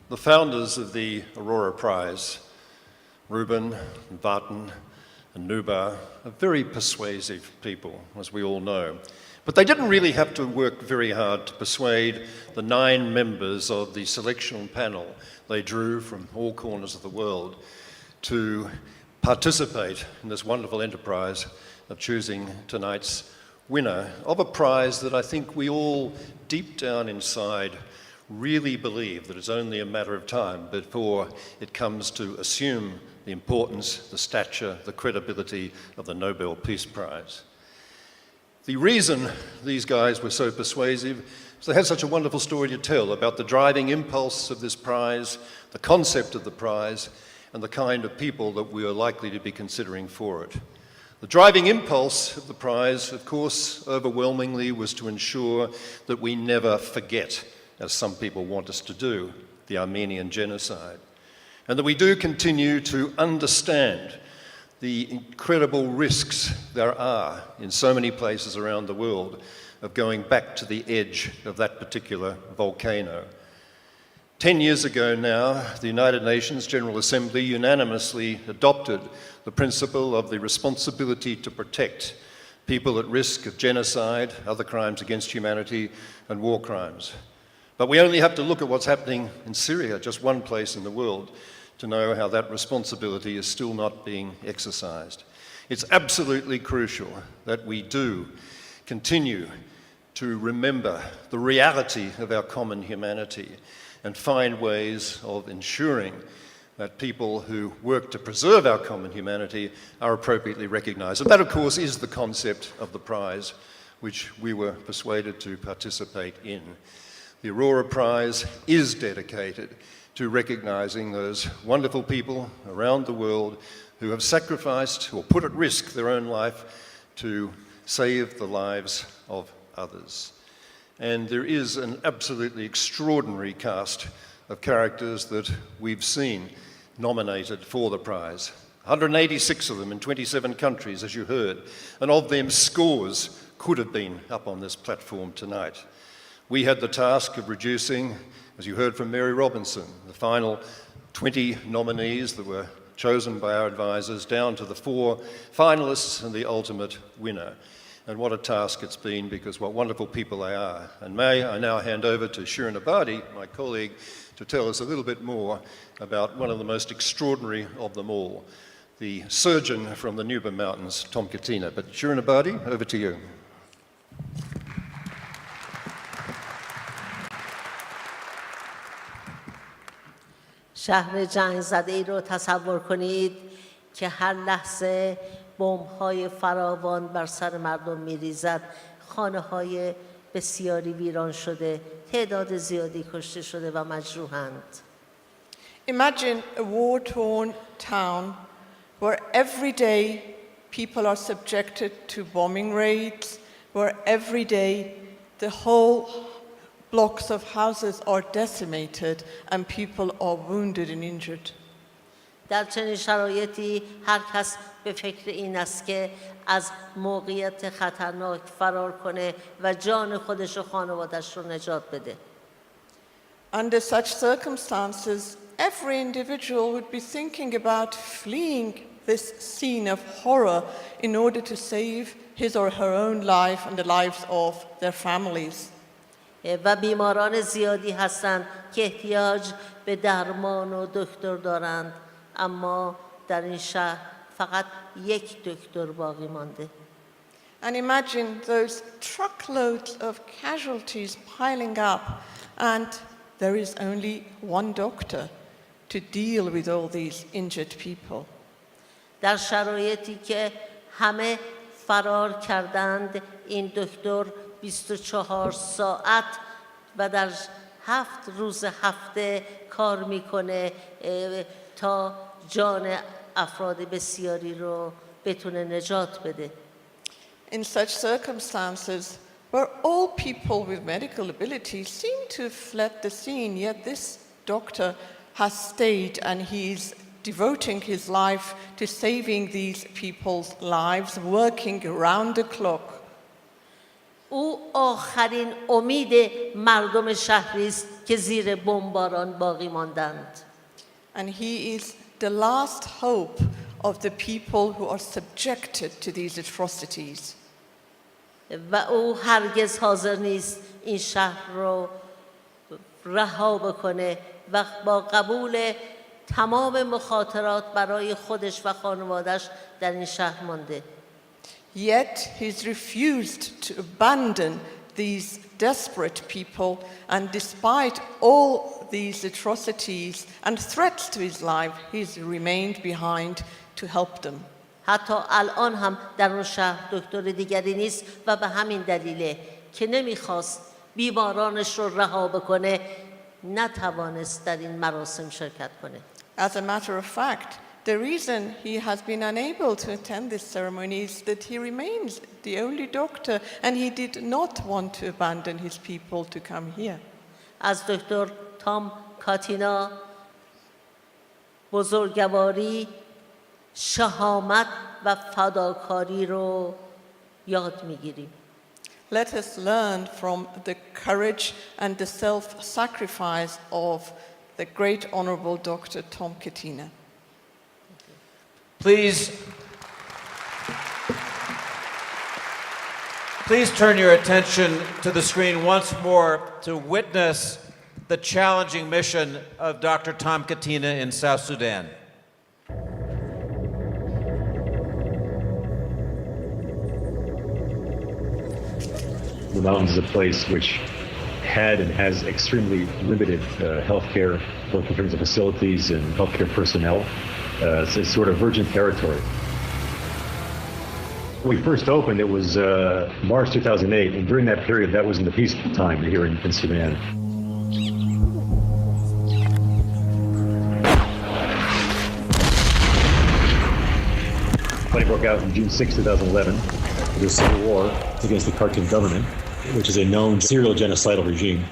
The founders of the Aurora Prize, Ruben, Vartan, and Nubar, are very persuasive people, as we all know. But they didn't really have to work very hard to persuade the 9 members of the selection panel they drew from all corners of the world to participate in this wonderful enterprise of choosing tonight's winner of a prize that I think we all, deep down inside, really believe that it's only a matter of time before it comes to assume the importance, the stature, the credibility of the Nobel Peace Prize. The reason these guys were so persuasive is they had such a wonderful story to tell about the driving impulse of this prize, the concept of the prize, and the kind of people that we are likely to be considering for it. The driving impulse of the prize, of course, overwhelmingly was to ensure that we never forget, as some people want us to do, the Armenian genocide, and that we do continue to understand the incredible risks there are in so many places around the world of going back to the edge of that particular volcano. 10 years ago now, the United Nations General Assembly unanimously adopted the principle of the responsibility to protect people at risk of genocide, other crimes against humanity, and war crimes. But we only have to look at what's happening in Syria, just one place in the world, to know how that responsibility is still not being exercised. It's absolutely crucial that we do continue to remember the reality of our common humanity and find ways of ensuring that people who work to preserve our common humanity are appropriately recognised. And that, of course, is the concept of the prize, which we were persuaded to participate in. The Aurora Prize is dedicated to recognising those wonderful people around the world who have sacrificed or put at risk their own life to save the lives of others. And there is an absolutely extraordinary cast of characters that we've seen nominated for the prize. 186 of them in 27 countries, as you heard, and of them scores could have been up on this platform tonight. We had the task of reducing, as you heard from Mary Robinson, the final 20 nominees that were chosen by our advisors down to the 4 finalists and the ultimate winner. And what a task it's been, because what wonderful people they are. And may I now hand over to Shirin Ebadi, my colleague, to tell us a little bit more about one of the most extraordinary of them all, the surgeon from the Nuba Mountains, Tom Katina. But Shirin Ebadi, over to you. شهر جنگ زده ای رو تصور کنید که هر لحظه بمب‌های فراوان بر سر مردم می‌ریزد، خانه‌های بسیاری ویران شده، تعداد زیادی کشته شده و مجروحند. Imagine a war-torn town where every day people are subjected to bombing raids, where every day the whole blocks of houses are decimated and people are wounded and injured. در چنین شرایطی هر کس به فکر این است که از موقعیت خطرناک فرار کنه و جان خودش و خانواده‌اش رو نجات بده. Under such circumstances, every individual would be thinking about fleeing this scene of horror in order to save his or her own life and the lives of their families. و بیماران زیادی هستند که احتیاج به درمان و دکتر دارند، اما در این شهر فقط یک دکتر باقی مانده. And imagine those truckloads of casualties piling up, and there is only one doctor to deal with all these injured people. در شرایطی که همه فرار کردند این دکتر 24 ساعت و در 7 روز هفته کار میکنه تا جان افراد بسیاری رو بتونه نجات بده. In such circumstances, where all people with medical ability seem to have fled the scene, yet this doctor has stayed and he's devoting his life to saving these people's lives, working around the clock. او آخرین امید مردم شهری است که زیر بمباران باقی ماندند. And he is the last hope of the people who are subjected to these atrocities. و او هرگز حاضر نیست این شهر رو رها بکنه و با قبول تمام مخاطرات برای خودش و خانواده‌اش در این شهر مانده. Yet he's refused to abandon these desperate people, and despite all these atrocities and threats to his life, he's remained behind to help them. حتی الان هم در اون شهر دکتر دیگری نیست و به همین دلیله که نمیخواست بیمارانش رو رها بکنه، نتوانست در این مراسم شرکت کنه. As a matter of fact, the reason he has been unable to attend this ceremony is that he remains the only doctor and he did not want to abandon his people to come here. از دکتر تام کاتینا بزرگواری، شهامت و فداکاری رو یاد میگیریم. Let us learn from the courage and the self-sacrifice of the great honorable Dr. Tom Katina. Please turn your attention to the screen once more to witness the challenging mission of Dr. Tom Katina in South Sudan. The mountains is a place which had and has extremely limited healthcare, both in terms of facilities and healthcare personnel. It's sort of virgin territory. When we first opened, it was March 2008, and during that period, that was in the peace time here in Sudan. Fighting broke out on June 6, 2011. There was a civil war against the Khartoum government, which is a known serial genocidal regime.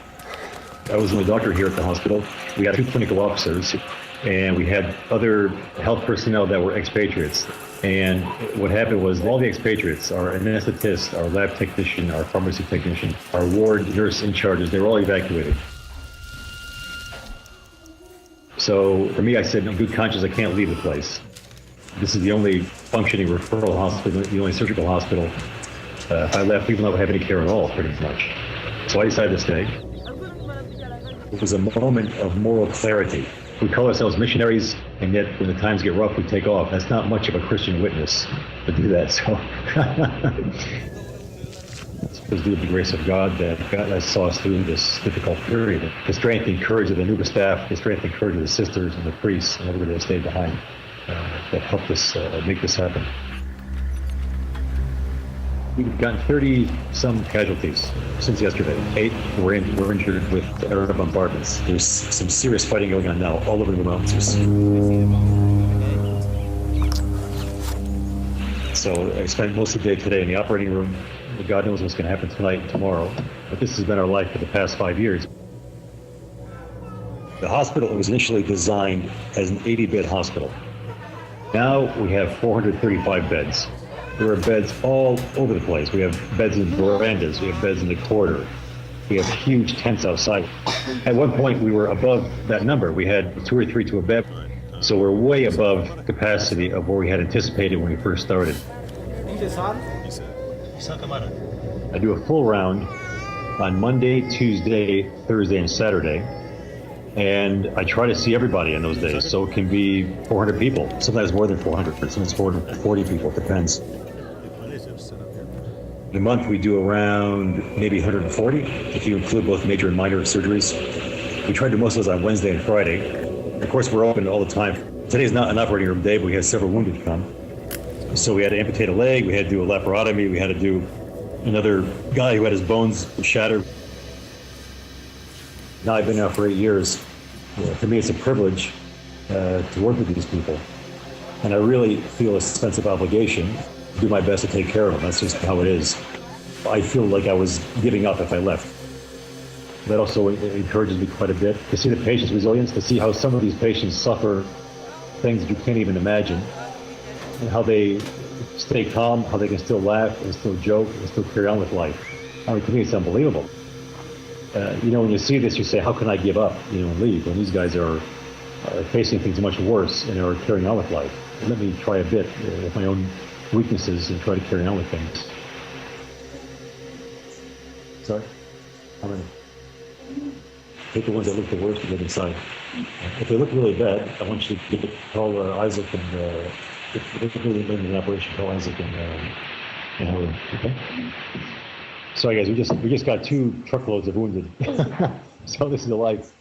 I was the only doctor here at the hospital. We had 2 clinical officers, and we had other health personnel that were expatriates. And what happened was all the expatriates, our anesthetist, our lab technician, our pharmacy technician, our ward nurse in charges, they were all evacuated. So for me, I said, in good conscience, I can't leave the place. This is the only functioning referral hospital, the only surgical hospital. If I left, people don't have any care at all, pretty much. So I decided to stay. It was a moment of moral clarity. We call ourselves missionaries, and yet when the times get rough, we take off. That's not much of a Christian witness to do that. So it's due to the grace of God that saw us through this difficult period. The strength and courage of the NUBA staff, the strength and courage of the sisters and the priests and everybody that stayed behind that helped us make this happen. We've gotten 30-some casualties since yesterday. 8 were injured with air bombardments. There's some serious fighting going on now all over the mountains. So I spent most of the day today in the operating room. God knows what's going to happen tonight and tomorrow. But this has been our life for the past 5 years. The hospital was initially designed as an 80-bed hospital. Now we have 435 beds. There are beds all over the place. We have beds in verandas. We have beds in the corridor. We have huge tents outside. At one point, we were above that number. We had 2 or 3 to a bed. So we're way above capacity of where we had anticipated when we first started. I do a full round on Monday, Tuesday, Thursday, and Saturday. And I try to see everybody in those days. So it can be 400 people, sometimes more than 400, sometimes 440 people, it depends. In a month, we do around maybe 140, if you include both major and minor surgeries. We try to do most of those on Wednesday and Friday. Of course, we're open all the time. Today's not an operating room day, but we have several wounded come. So we had to amputate a leg, we had to do a laparotomy, we had to do another guy who had his bones shattered. Now I've been out for 8 years. For me, it's a privilege to work with these people. And I really feel a sense of obligation to do my best to take care of them. That's just how it is. I feel like I was giving up if I left. That also encourages me quite a bit to see the patient's resilience, to see how some of these patients suffer things that you can't even imagine, and how they stay calm, how they can still laugh and still joke and still carry on with life. I mean, to me, it's unbelievable. When you see this, you say, how can I give up, and leave when these guys are facing things much worse and are carrying on with life? Let me try a bit with my own weaknesses and try to carry on with things. Sorry? How many? Take the ones that look the worst and get inside. If they look really bad, I want you to call Isaac and if they really been an operation, call Isaac and Helen. Okay? Sorry guys, we just got 2 truckloads of wounded. So this is a life,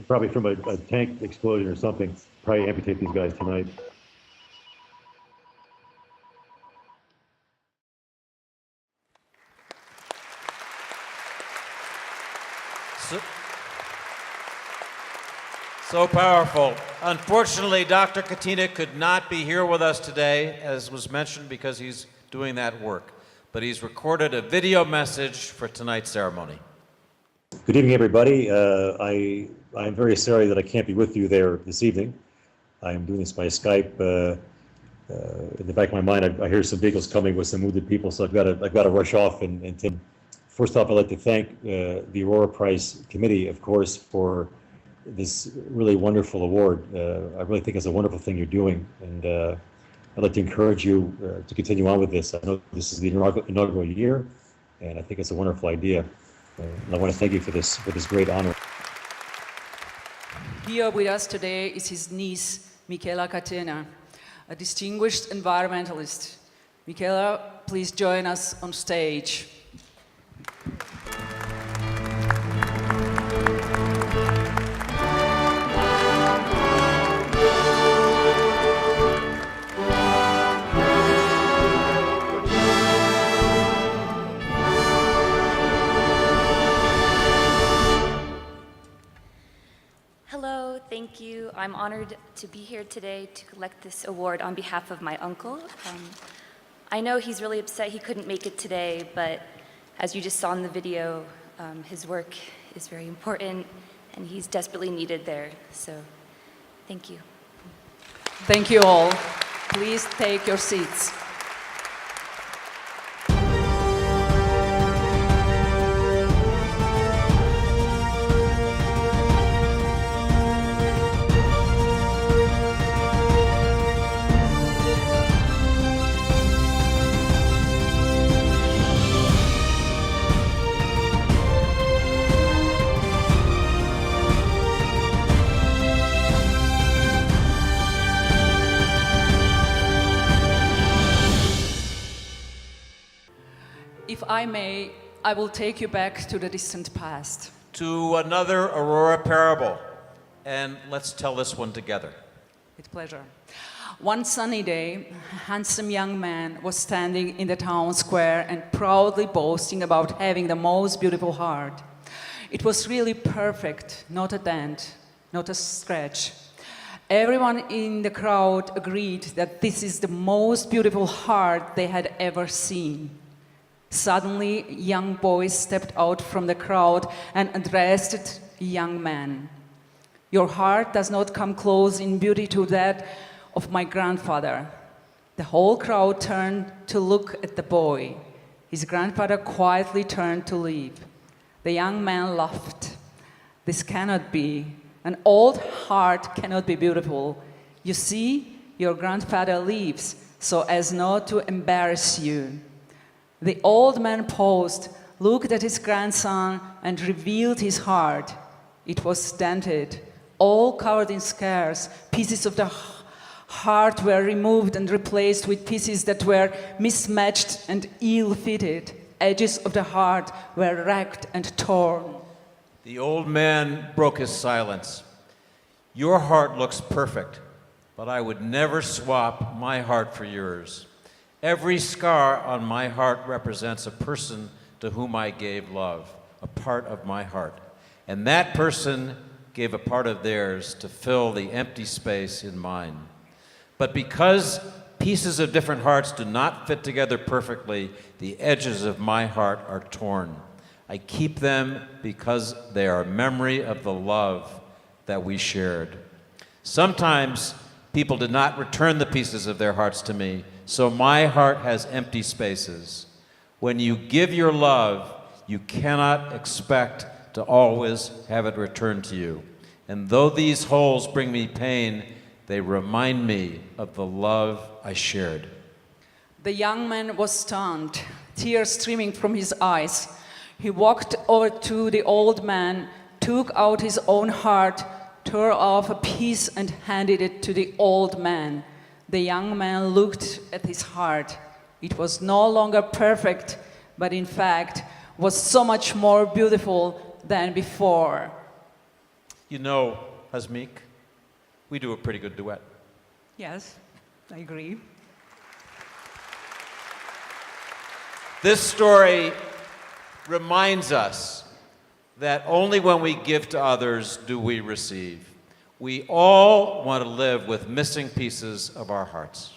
probably from a tank explosion or something. Probably amputate these guys tonight. So powerful. Unfortunately, Dr. Katina could not be here with us today, as was mentioned, because he's doing that work. But he's recorded a video message for tonight's ceremony. Good evening, everybody. I'm very sorry that I can't be with you there this evening. I'm doing this by Skype. In the back of my mind, I hear some vehicles coming with some wounded people, so I've got to rush off. And first off, I'd like to thank the Aurora Prize Committee, of course, for this really wonderful award. I really think it's a wonderful thing you're doing, and I'd like to encourage you to continue on with this. I know this is the inaugural year, and I think it's a wonderful idea. And I want to thank you for this great honor. Here with us today is his niece, Michaela Catena, a distinguished environmentalist. Michaela, please join us on stage. Thank you. I'm honored to be here today to collect this award on behalf of my uncle. I know he's really upset he couldn't make it today, but as you just saw in the video, his work is very important and he's desperately needed there. So thank you. Thank you all. Please take your seats. If I may, I will take you back to the distant past. To another Aurora parable. And let's tell this one together. With pleasure. One sunny day, a handsome young man was standing in the town square and proudly boasting about having the most beautiful heart. It was really perfect, not a dent, not a scratch. Everyone in the crowd agreed that this is the most beautiful heart they had ever seen. Suddenly, a young boy stepped out from the crowd and addressed the young man. Your heart does not come close in beauty to that of my grandfather. The whole crowd turned to look at the boy. His grandfather quietly turned to leave. The young man laughed. This cannot be. An old heart cannot be beautiful. You see, your grandfather leaves so as not to embarrass you. The old man paused, looked at his grandson, and revealed his heart. It was dented, all covered in scars. Pieces of the heart were removed and replaced with pieces that were mismatched and ill-fitted. Edges of the heart were ragged and torn. The old man broke his silence. Your heart looks perfect, but I would never swap my heart for yours. Every scar on my heart represents a person to whom I gave love, a part of my heart. And that person gave a part of theirs to fill the empty space in mine. But because pieces of different hearts do not fit together perfectly, the edges of my heart are torn. I keep them because they are a memory of the love that we shared. Sometimes people did not return the pieces of their hearts to me, so my heart has empty spaces. When you give your love, you cannot expect to always have it returned to you. And though these holes bring me pain, they remind me of the love I shared. The young man was stunned, tears streaming from his eyes. He walked over to the old man, took out his own heart, tore off a piece and handed it to the old man. The young man looked at his heart. It was no longer perfect, but in fact was so much more beautiful than before. You know, Hasmik, we do a pretty good duet. Yes, I agree. This story reminds us that only when we give to others do we receive. We all want to live with missing pieces of our hearts.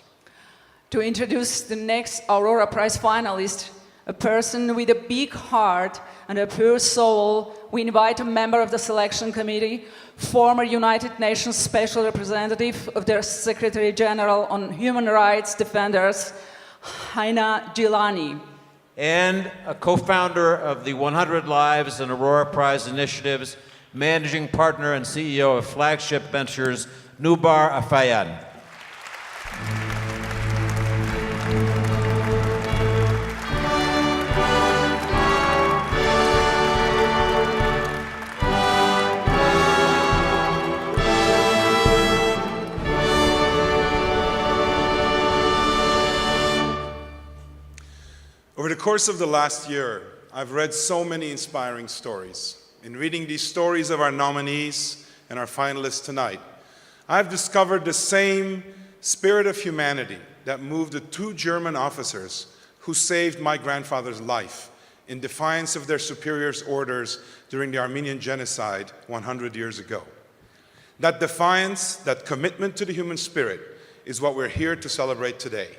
To introduce the next Aurora Prize finalist, a person with a big heart and a pure soul, we invite a member of the selection committee, former United Nations Special Representative of the Secretary General on Human Rights Defenders, Haina Gilani. And a co-founder of the 100 Lives and Aurora Prize initiatives, managing partner and CEO of Flagship Ventures, Nubar Afayan. Over the course of the last year, I've read so many inspiring stories. In reading these stories of our nominees and our finalists tonight, I've discovered the same spirit of humanity that moved the 2 German officers who saved my grandfather's life in defiance of their superiors' orders during the Armenian genocide 100 years ago. That defiance, that commitment to the human spirit is what we're here to celebrate today.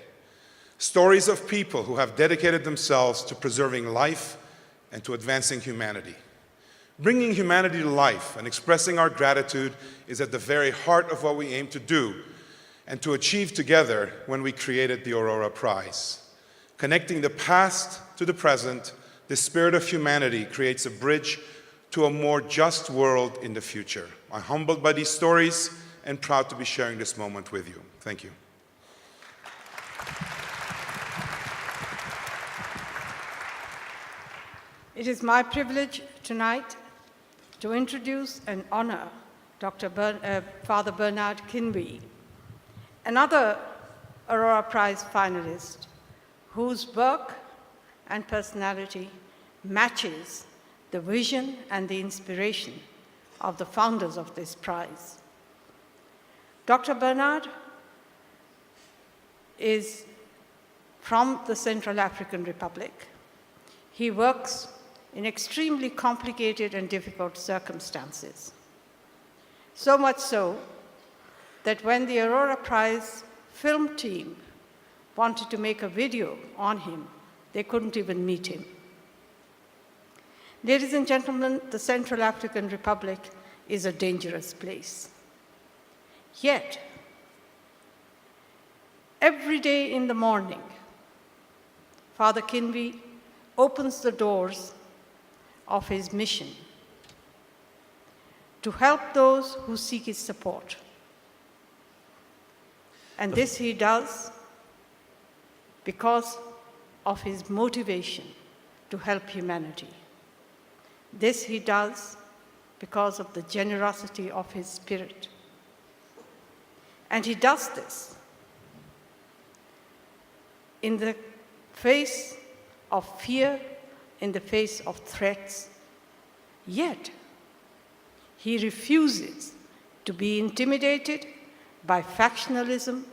Stories of people who have dedicated themselves to preserving life and to advancing humanity. Bringing humanity to life and expressing our gratitude is at the very heart of what we aim to do and to achieve together when we created the Aurora Prize. Connecting the past to the present, the spirit of humanity creates a bridge to a more just world in the future. I'm humbled by these stories and proud to be sharing this moment with you. Thank you. It is my privilege tonight to introduce and honor Father Bernard Kinby, another Aurora Prize finalist whose work and personality matches the vision and the inspiration of the founders of this prize. Dr. Bernard is from the Central African Republic. He works in extremely complicated and difficult circumstances. So much so that when the Aurora Prize film team wanted to make a video on him, they couldn't even meet him. Ladies and gentlemen, the Central African Republic is a dangerous place. Yet, every day in the morning, Father Kinby opens the doors of his mission to help those who seek his support. And this he does because of his motivation to help humanity. This he does because of the generosity of his spirit. And he does this in the face of fear, in the face of threats, yet he refuses to be intimidated by factionalism,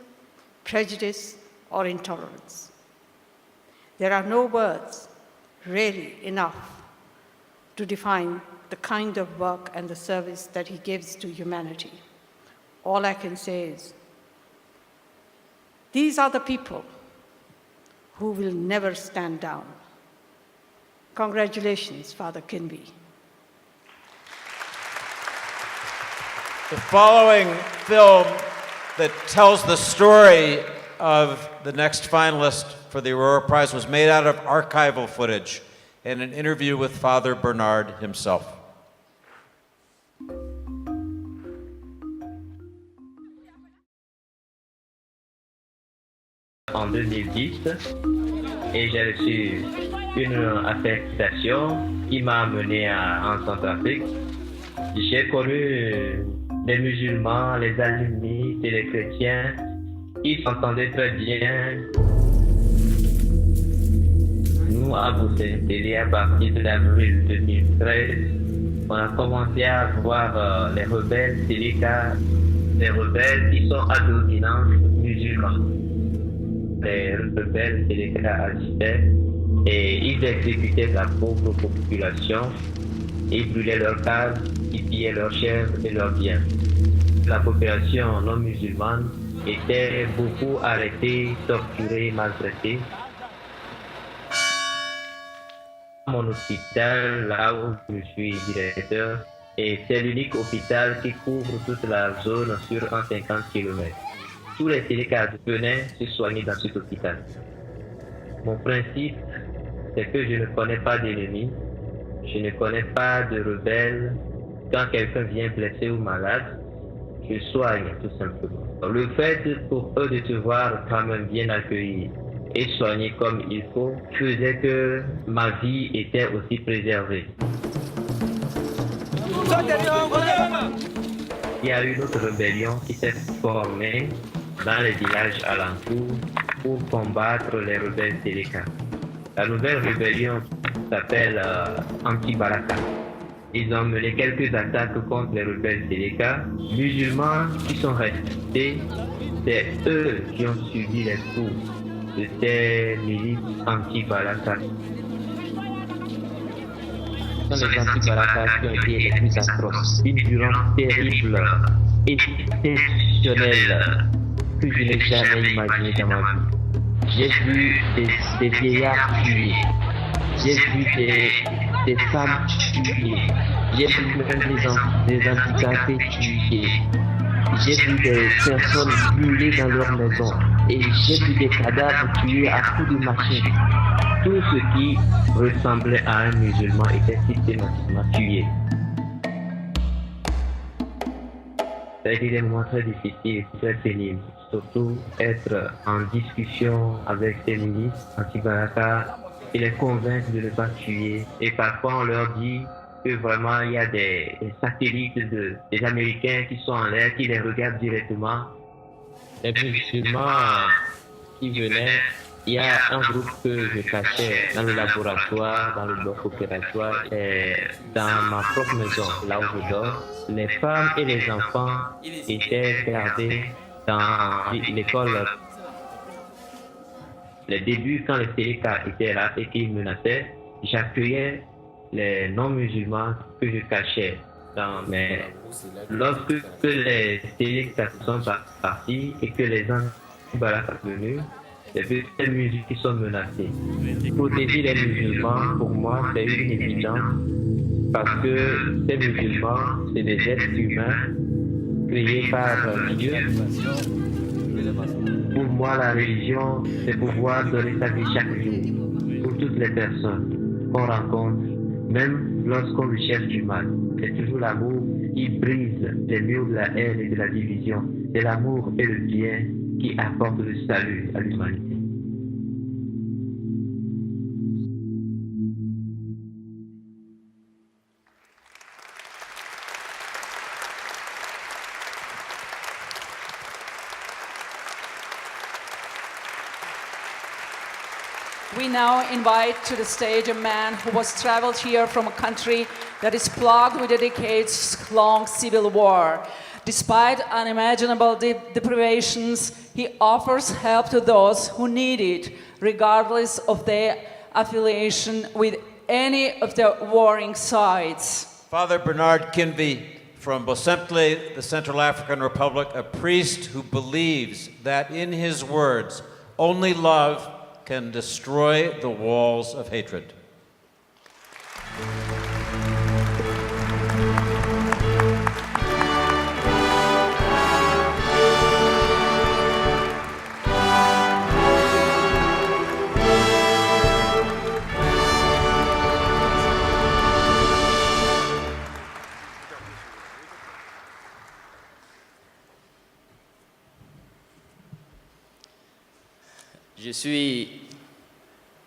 prejudice, or intolerance. There are no words really enough to define the kind of work and the service that he gives to humanity. All I can say is, these are the people who will never stand down. Congratulations, Father Kinby. The following film that tells the story of the next finalist for the Aurora Prize was made out of archival footage and an interview with Father Bernard himself. En 2010 et j'ai reçu une affectation qui m'a amené en Centrafrique. J'ai connu les musulmans, les animistes et les chrétiens qui s'entendaient très bien. Nous, à Bruxelles, à partir de l'avril 2013, on a commencé à voir les rebelles Séléka, les rebelles qui sont à dominance musulmane. Les rebelles Séléka agissaient et ils exécutaient la pauvre population, ils brûlaient leurs cases, ils pillaient leurs chèvres et leurs biens. La population non musulmane était beaucoup arrêtée, torturée, maltraitée. Mon hôpital, là où je suis directeur, et c'est l'unique hôpital qui couvre toute la zone sur un 50 km. Tous les Sélékas venaient se soigner dans cet hôpital. Mon principe, c'est que je ne connais pas d'ennemis, je ne connais pas de rebelles. Quand quelqu'un vient blessé ou malade, je soigne tout simplement. Le fait pour eux de se voir quand même bien accueillis et soignés comme il faut faisait que ma vie était aussi préservée. Il y a eu une autre rébellion qui s'est formée dans les villages alentours pour combattre les rebelles Séléka. La nouvelle rébellion s'appelle Anti-Baraka. Ils ont mené quelques attaques contre les rebelles Séléka. Musulmans qui sont restés, c'est eux qui ont subi les coups de ces milices anti-Baraka. Ce sont les anti-Baraka qui ont été les plus atroces. Une violence terrible, exceptionnelle, que je n'ai jamais imaginée dans ma vie. J'ai vu des vieillards tués, j'ai vu des femmes tuées, j'ai vu même des handicapés tués, j'ai vu des personnes brûlées dans leur maison et j'ai vu des cadavres tués à coups de machine. Tout ce qui ressemblait à un musulman était systématiquement tué. Ça a été des moments très difficiles, très pénibles. Surtout être en discussion avec ces milices anti-Baraka et les convaincre de ne pas tuer. Et parfois on leur dit que vraiment il y a des satellites des Américains qui sont en l'air, qui les regardent directement. Les musulmans qui venaient, il y a un groupe que je cachais dans le laboratoire, dans le bloc opératoire, et dans ma propre maison, là où je dors. Les femmes et les enfants étaient gardés dans l'école. Les débuts, quand les Sélékas étaient là et qu'ils menaçaient, j'accueillais les non-musulmans que je cachais. Mais lorsque les Sélékas sont partis et que les anti-Baraka sont venus, c'est ces musulmans qui sont menacés. Protéger les musulmans, pour moi, c'est une évidence parce que ces musulmans, c'est des êtres humains créés par Dieu. Pour moi, la religion, c'est pouvoir donner sa vie chaque jour pour toutes les personnes qu'on rencontre, même lorsqu'on lui cherche du mal. C'est toujours l'amour qui brise les murs de la haine et de la division. C'est l'amour et le bien qui apportent le salut à l'humanité. We now invite to the stage a man who was traveled here from a country that is plagued with a decades-long civil war. Despite unimaginable deprivations, He offers help to those who need it, regardless of their affiliation with any of the warring sides. Father Bernard Kinvey from Bosemtle, the Central African Republic, a priest who believes that in his words, only love can destroy the walls of hatred. Je suis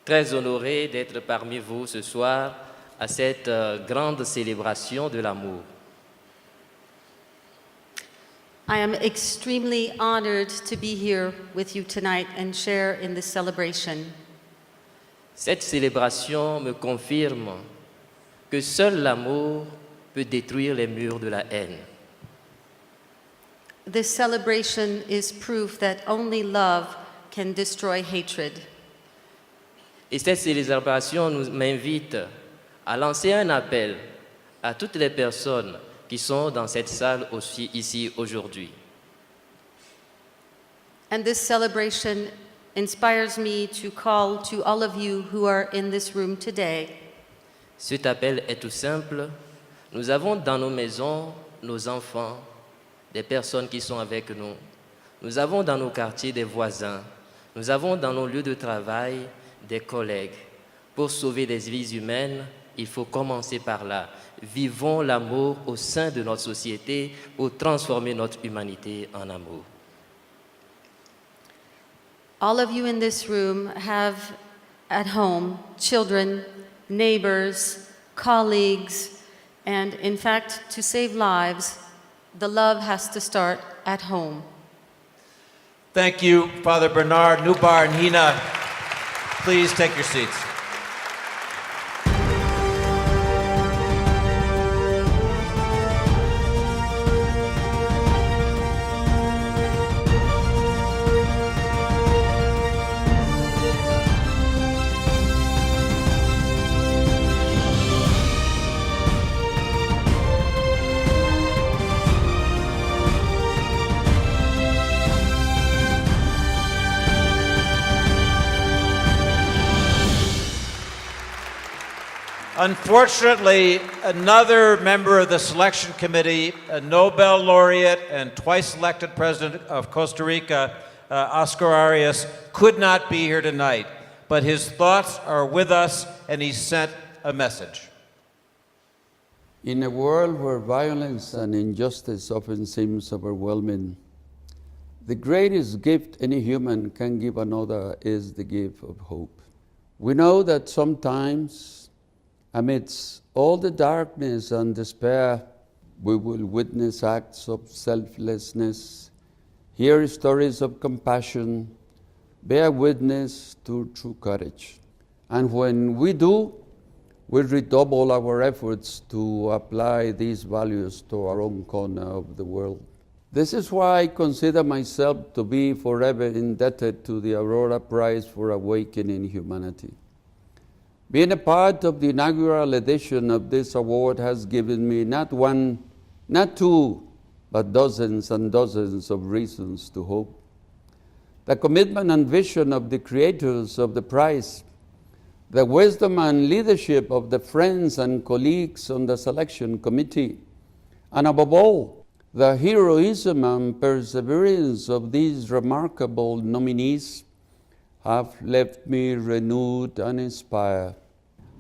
très honoré d'être parmi vous ce soir à cette grande célébration de l'amour. I am extremely honored to be here with you tonight and share in this celebration. Cette célébration me confirme que seul l'amour peut détruire les murs de la haine. This celebration is proof that only love can destroy hatred. Et cette célébration m'invite à lancer un appel à toutes les personnes qui sont dans cette salle aussi ici aujourd'hui. And this celebration inspires me to call to all of you who are in this room today. Cet appel est tout simple. Nous avons dans nos maisons nos enfants, des personnes qui sont avec nous. Nous avons dans nos quartiers des voisins. Nous avons dans nos lieux de travail des collègues. Pour sauver des vies humaines, il faut commencer par là. Vivons l'amour au sein de notre société pour transformer notre humanité en amour. All of you in this room have at home children, neighbors, colleagues, and in fact, to save lives, the love has to start at home. Thank you, Father Bernard. Nubar and Hina, please take your seats. Unfortunately, another member of the selection committee, a Nobel laureate and twice elected president of Costa Rica, Oscar Arias, could not be here tonight, but his thoughts are with us and he sent a message. In a world where violence and injustice often seems overwhelming, the greatest gift any human can give another is the gift of hope. We know that sometimes, amidst all the darkness and despair, we will witness acts of selflessness, hear stories of compassion, bear witness to true courage. And when we do, we redouble our efforts to apply these values to our own corner of the world. This is why I consider myself to be forever indebted to the Aurora Prize for Awakening Humanity. Being a part of the inaugural edition of this award has given me not one, not two, but dozens and dozens of reasons to hope. The commitment and vision of the creators of the prize, the wisdom and leadership of the friends and colleagues on the selection committee, and above all, the heroism and perseverance of these remarkable nominees have left me renewed and inspired.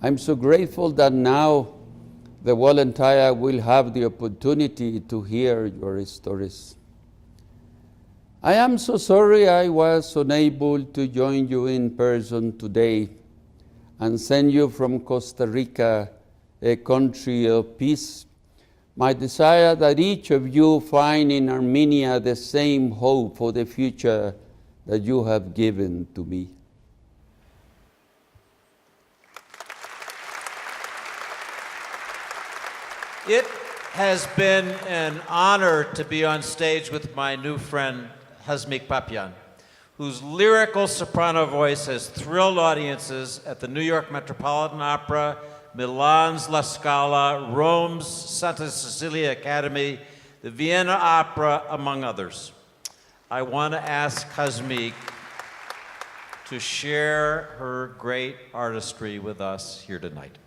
I'm so grateful that now the world entire will have the opportunity to hear your stories. I am so sorry I was unable to join you in person today and send you from Costa Rica, a country of peace, my desire that each of you find in Armenia the same hope for the future that you have given to me. It has been an honor to be on stage with my new friend, Hazmik Papian, whose lyrical soprano voice has thrilled audiences at the New York Metropolitan Opera, Milan's La Scala, Rome's Santa Cecilia Academy, the Vienna Opera, among others. I want to ask Hazmik to share her great artistry with us here tonight.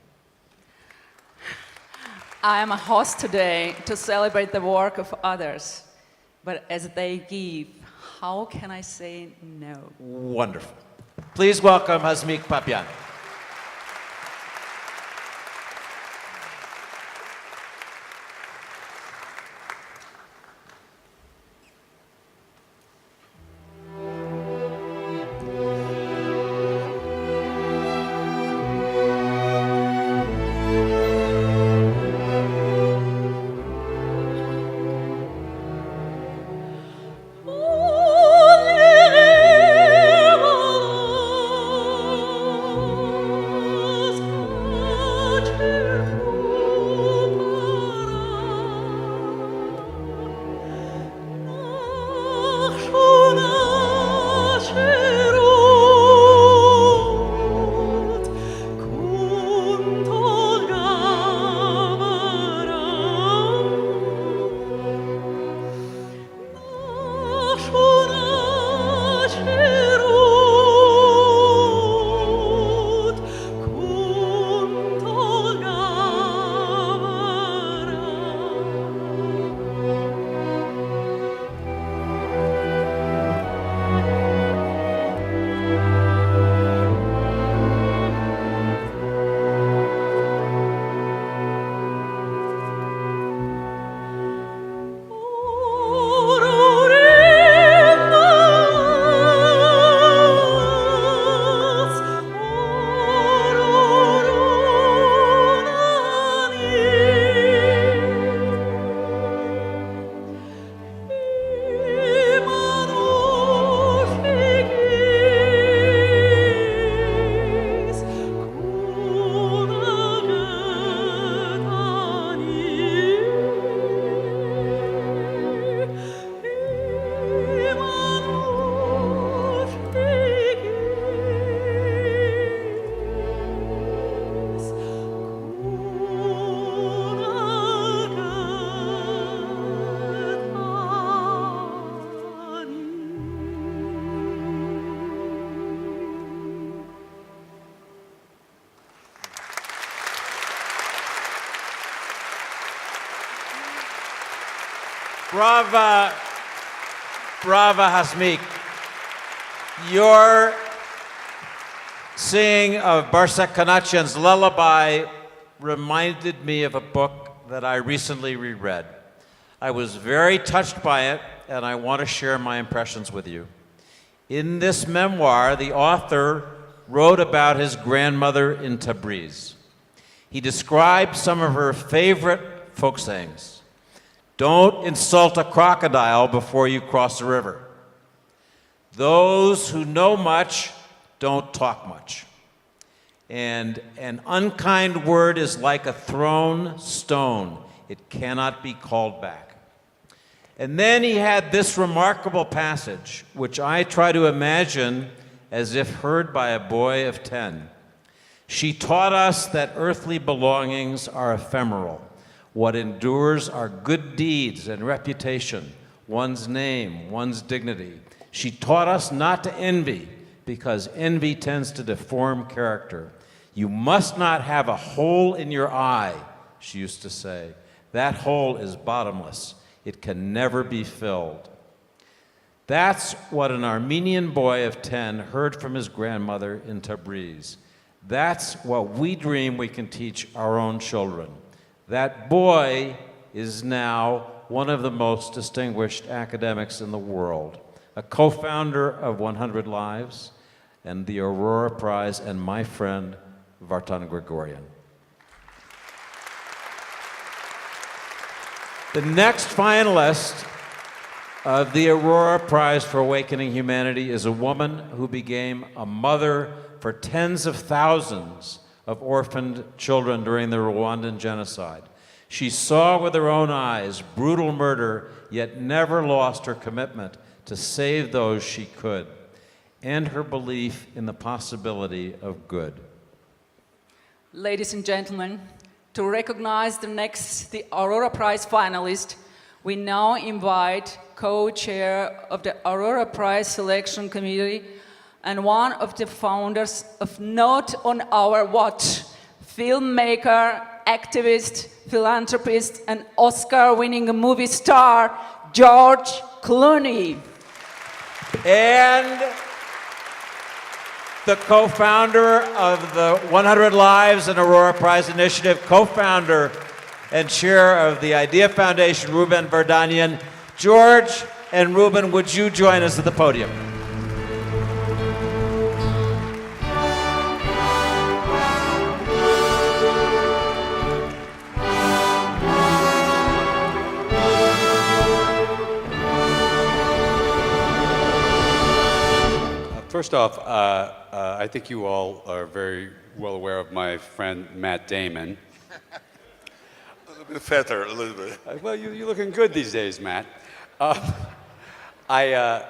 I am a host today to celebrate the work of others, but as they give, how can I say no? Wonderful. Please welcome Hazmik Papian. Brava, brava, Hazmik. Your singing of Barsak Kanachian's Lullaby reminded me of a book that I recently reread. I was very touched by it, and I want to share my impressions with you. In this memoir, the author wrote about his grandmother in Tabriz. He described some of her favorite folk sayings. Don't insult a crocodile before you cross the river. Those who know much don't talk much. And an unkind word is like a thrown stone. It cannot be called back. And then he had this remarkable passage, which I try to imagine as if heard by a boy of 10. She taught us that earthly belongings are ephemeral. What endures are good deeds and reputation, one's name, one's dignity. She taught us not to envy, because envy tends to deform character. You must not have a hole in your eye, she used to say. That hole is bottomless. It can never be filled. That's what an Armenian boy of 10 heard from his grandmother in Tabriz. That's what we dream we can teach our own children. That boy is now one of the most distinguished academics in the world, a co-founder of 100 Lives and the Aurora Prize, and my friend, Vartan Gregorian. The next finalist of the Aurora Prize for Awakening Humanity is a woman who became a mother for tens of thousands of orphaned children during the Rwandan genocide. She saw with her own eyes brutal murder, yet never lost her commitment to save those she could, and her belief in the possibility of good. Ladies and gentlemen, to recognize the Aurora Prize finalist, we now invite co-chair of the Aurora Prize Selection Committee and one of the founders of Not on Our Watch, filmmaker, activist, philanthropist, and Oscar-winning movie star, George Clooney. And the co-founder of the 100 Lives and Aurora Prize Initiative, co-founder and chair of the Idea Foundation, Ruben Verdanian. George and Ruben, would you join us at the podium? First off, I think you all are very well aware of my friend Matt Damon. A little bit fatter, a little bit. Well, you're looking good these days, Matt. I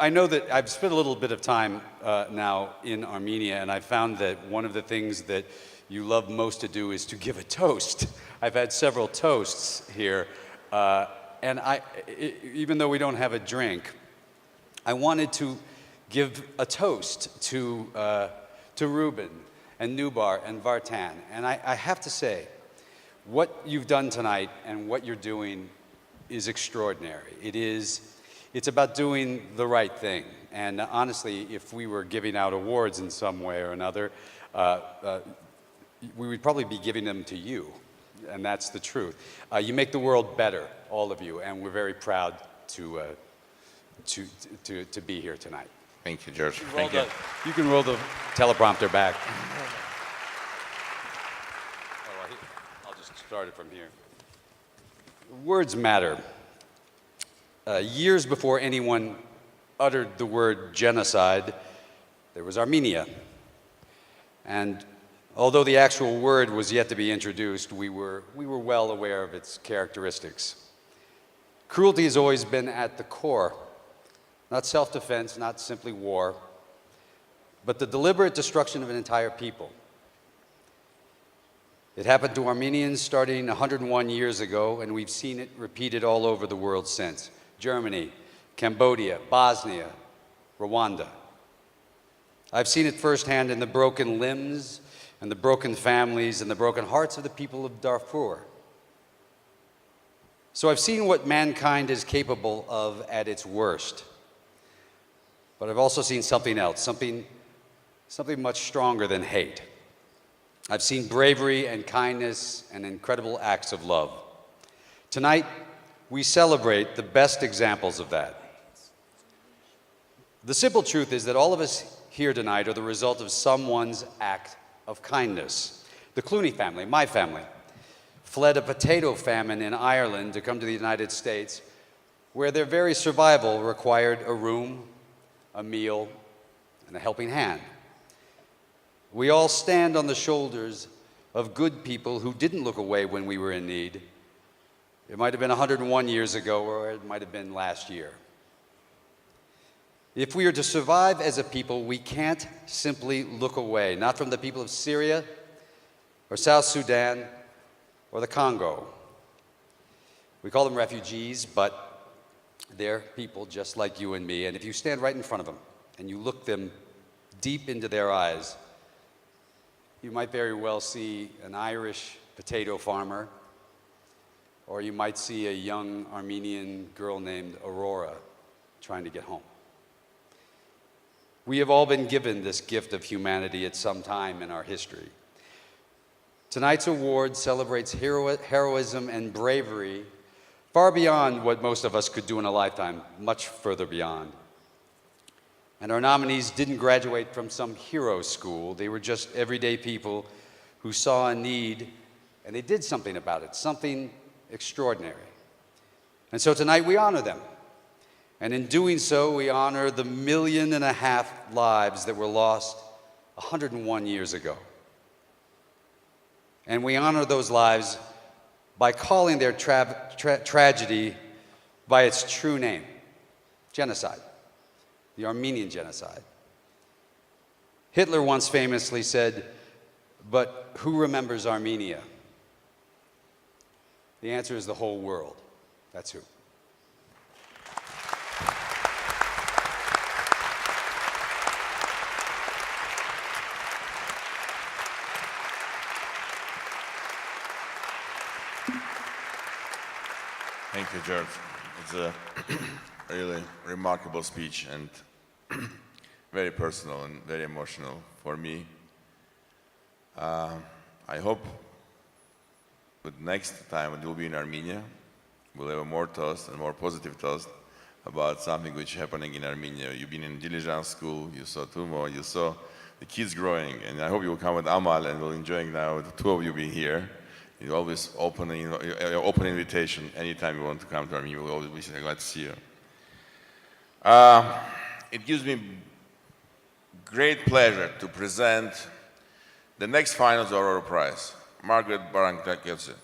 know that I've spent a little bit of time now in Armenia, and I found that one of the things that you love most to do is to give a toast. I've had several toasts here, and even though we don't have a drink, I wanted to give a toast to Ruben and Nubar and Vartan. And I have to say, what you've done tonight and what you're doing is extraordinary. It's about doing the right thing. And honestly, if we were giving out awards in some way or another, we would probably be giving them to you. And that's the truth. You make the world better, all of you, and we're very proud to be here tonight. Thank you, George. Thank you. You can roll the teleprompter back. I'll just start it from here. Words matter. Years before anyone uttered the word genocide, there was Armenia. And although the actual word was yet to be introduced, we were well aware of its characteristics. Cruelty has always been at the core. Not self-defense, not simply war, but the deliberate destruction of an entire people. It happened to Armenians starting 101 years ago, and we've seen it repeated all over the world since. Germany, Cambodia, Bosnia, Rwanda. I've seen it firsthand in the broken limbs and the broken families and the broken hearts of the people of Darfur. So I've seen what mankind is capable of at its worst. But I've also seen something else, something much stronger than hate. I've seen bravery and kindness and incredible acts of love. Tonight, we celebrate the best examples of that. The simple truth is that all of us here tonight are the result of someone's act of kindness. The Clooney family, my family, fled a potato famine in Ireland to come to the United States, where their very survival required a room, a meal, and a helping hand. We all stand on the shoulders of good people who didn't look away when we were in need. It might have been 101 years ago, or it might have been last year. If we are to survive as a people, we can't simply look away, not from the people of Syria, or South Sudan, or the Congo. We call them refugees, but they're people just like you and me, and if you stand right in front of them and you look them deep into their eyes, you might very well see an Irish potato farmer, or you might see a young Armenian girl named Aurora trying to get home. We have all been given this gift of humanity at some time in our history. Tonight's award celebrates heroism and bravery far beyond what most of us could do in a lifetime, much further beyond. And our nominees didn't graduate from some hero school. They were just everyday people who saw a need, and they did something about it, something extraordinary. And so tonight we honor them. And in doing so, we honor the 1.5 million lives that were lost 101 years ago. And we honor those lives by calling their tragedy by its true name. genocide, the Armenian genocide. Hitler once famously said, "But who remembers Armenia?" The answer is the whole world. That's who. Thank you, George. It's a really remarkable speech and very personal and very emotional for me. I hope that next time when you'll be in Armenia, we'll have a more toast and more positive toast about something which is happening in Armenia. You've been in diligence school, you saw Tumo, you saw the kids growing, and I hope you'll come with Amal and we'll enjoy now the two of you being here. You always open invitation anytime you want to come to Armenia. We'll always be glad to see you. It gives me great pleasure to present the next finals of Aurora Prize, Marguerite Barankitse.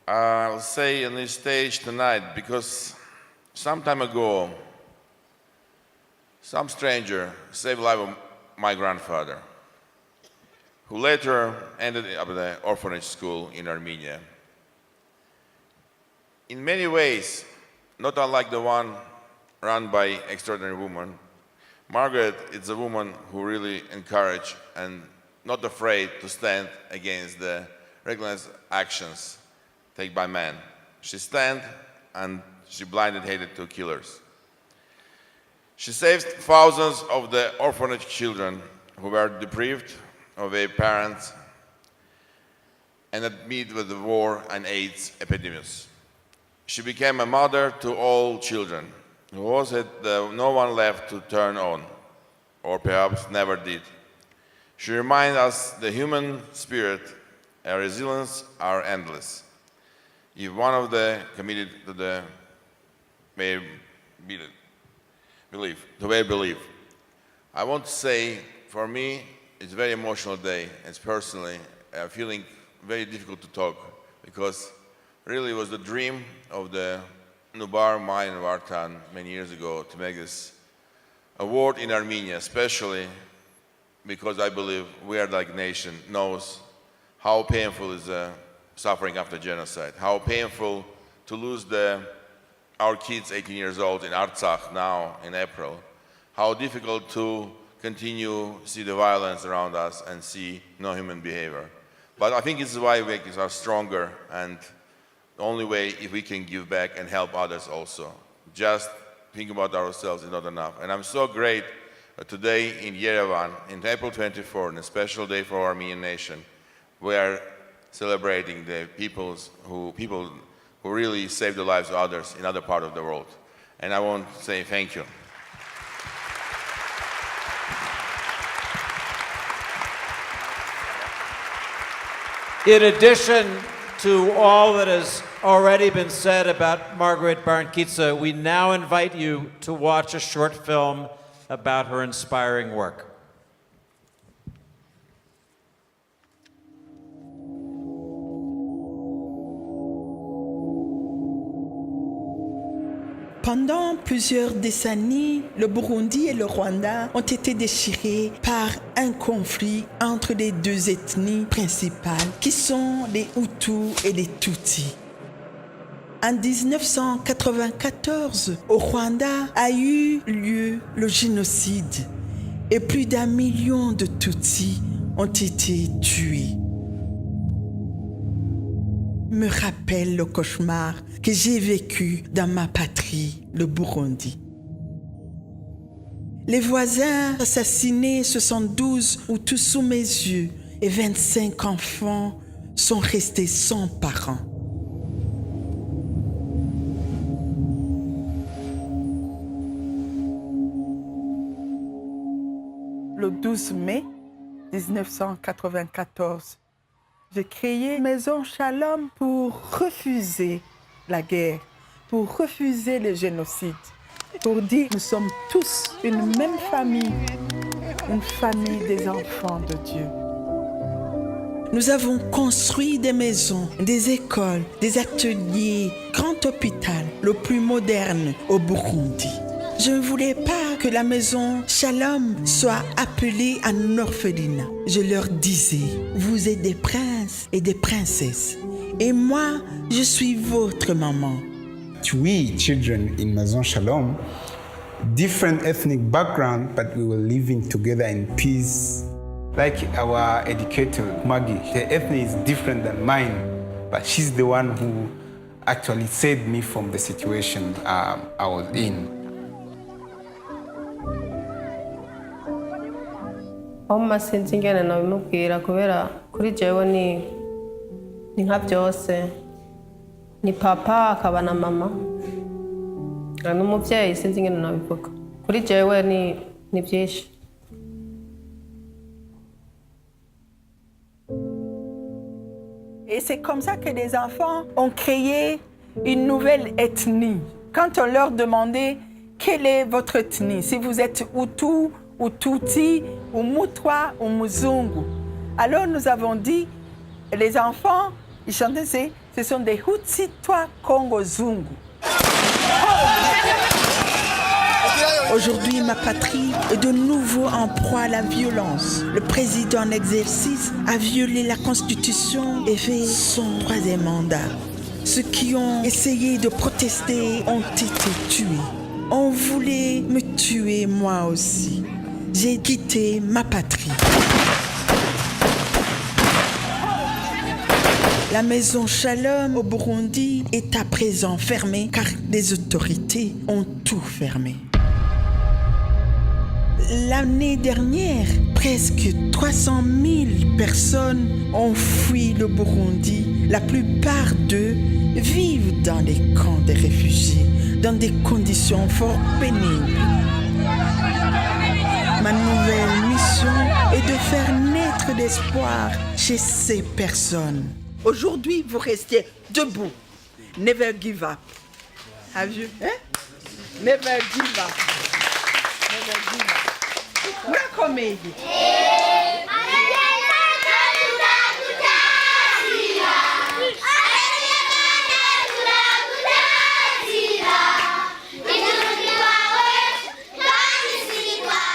I'll say on this stage tonight because some time ago, some stranger saved the life of my grandfather, who later ended up at the orphanage school in Armenia. In many ways, not unlike the one run by extraordinary woman, Margaret is a woman who really encouraged and not afraid to stand against the reckless actions taken by men. She stand and she blinded hated to killers. She saved thousands of the orphanage children who were deprived of their parents and amid with the war and AIDS epidemics. She became a mother to all children who was no one left to turn on, or perhaps never did. She reminds us the human spirit and resilience are endless. If one of the committed to the way belief. I want to say, for me, it's a very emotional day. It's personally feeling very difficult to talk because really it was the dream of the Nubar mine of Artan many years ago to make this award in Armenia, especially because I believe we are like nation knows how painful is suffering after genocide, how painful to lose our kids 18 years old in Artsakh now in April, how difficult to continue see the violence around us and see no human behavior. But I think this is why we make us stronger, and the only way if we can give back and help others also. Just think about ourselves is not enough. And I'm so great today in Erevan, in April 24, in a special day for our Armenian nation, we are celebrating the people who really saved the lives of others in other parts of the world. And I want to say thank you. In addition to all that has already been said about Marguerite Barankitse, we now invite you to watch a short film about her inspiring work. Pendant plusieurs décennies, le Burundi et le Rwanda ont été déchirés par un conflit entre les deux ethnies principales qui sont les Hutus et les Tutsis. En 1994, au Rwanda a eu lieu le génocide et plus d'1 million de Tutsis ont été tués. Me rappelle le cauchemar que j'ai vécu dans ma patrie, le Burundi. Les voisins assassinés, 72 Hutus sous mes yeux, et 25 enfants sont restés sans parents. Le 12 mai 1994, j'ai créé Maison Shalom pour refuser la guerre, pour refuser le génocide, pour dire nous sommes tous une même famille des enfants de Dieu. Nous avons construit des maisons, des écoles, des ateliers, grand hôpital, le plus moderne au Burundi. Je ne voulais pas que la Maison Shalom soit appelée un orphelinat. Je leur disais, vous êtes des princes et des princesses. Et moi, je suis votre maman. We, children in Maison Shalom, different ethnic background, but we were living together in peace. Like our educator, Maggie, her ethnic is different than mine, but she's the one who actually saved me from the situation I was in. Homma sinzi ingene nabimubwira kubera kuri jewe ni nka byose ni papa akaba na mama n'umubyeyi sinzi ingene nabivuga kuri jewe ni byinshi. Et c'est comme ça que les enfants ont créé une nouvelle ethnie. Quand on leur demandait quelle est votre ethnie, si vous êtes Hutu ou Tutsi ou Mutwa ou Muzungu, alors nous avons dit, les enfants, ils chantaient, ce sont des Hutsitwa Kongo Zungu. Aujourd'hui, ma patrie est de nouveau en proie à la violence. Le président en exercice a violé la Constitution et fait son troisième mandat. Ceux qui ont essayé de protester ont été tués. On voulait me tuer moi aussi. J'ai quitté ma patrie. La Maison Shalom au Burundi est à présent fermée car les autorités ont tout fermé. L'année dernière, presque 300 000 personnes ont fui le Burundi. La plupart d'eux vivent dans les camps des réfugiés, dans des conditions fort pénibles. Ma nouvelle mission est de faire naître l'espoir chez ces personnes. Aujourd'hui, vous restez debout. Never give up. Have you? Never give up. Never give up. Murakomeye.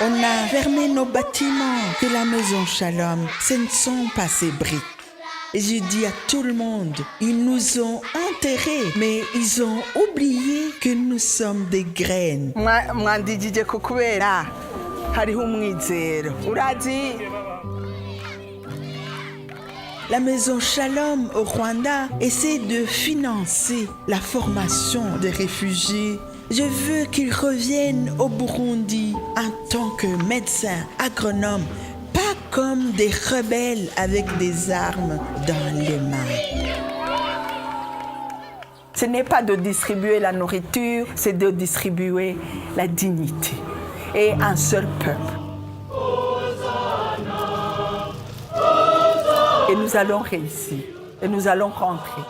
On a fermé nos bâtiments de la Maison Shalom. Ce ne sont pas ces briques. Et je dis à tout le monde, ils nous ont enterrés, mais ils ont oublié que nous sommes des graines. La Maison Shalom au Rwanda essaie de financer la formation des réfugiés. Je veux qu'ils reviennent au Burundi en tant que médecins, agronomes, pas comme des rebelles avec des armes dans les mains. Ce n'est pas de distribuer la nourriture, c'est de distribuer la dignité et un seul peuple. Et nous allons réussir, et nous allons rentrer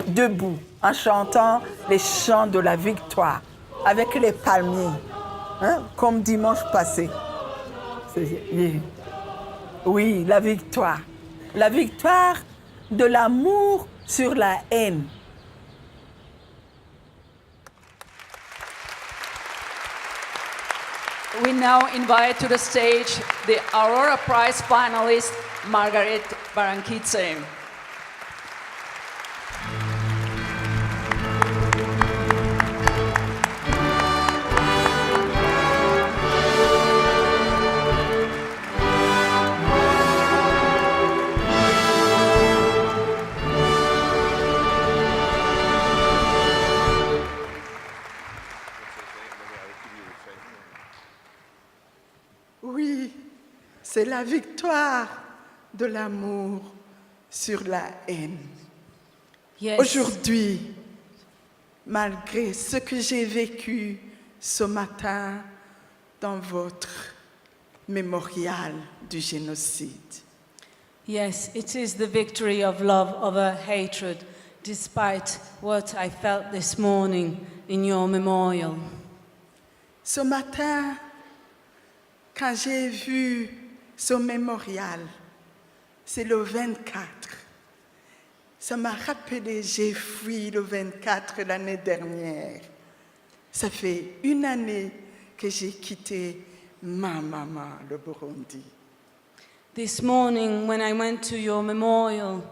debout en chantant les chants de la victoire avec les palmiers, comme dimanche passé. Oui, la victoire. La victoire de l'amour sur la haine. We now invite to the stage the Aurora Prize finalist, Marguerite Barankitse. Oui, c'est la victoire de l'amour sur la haine. Yes. Aujourd'hui, malgré ce que j'ai vécu ce matin dans votre mémorial du génocide. Yes, it is the victory of love over hatred, despite what I felt this morning in your memorial. Ce matin, quand j'ai vu ce mémorial, c'est le 24 Ça m'a rappelé, j'ai fui le 24 l'année dernière. Ça fait 1 année que j'ai quitté ma maman, le Burundi. This morning, when I went to your memorial,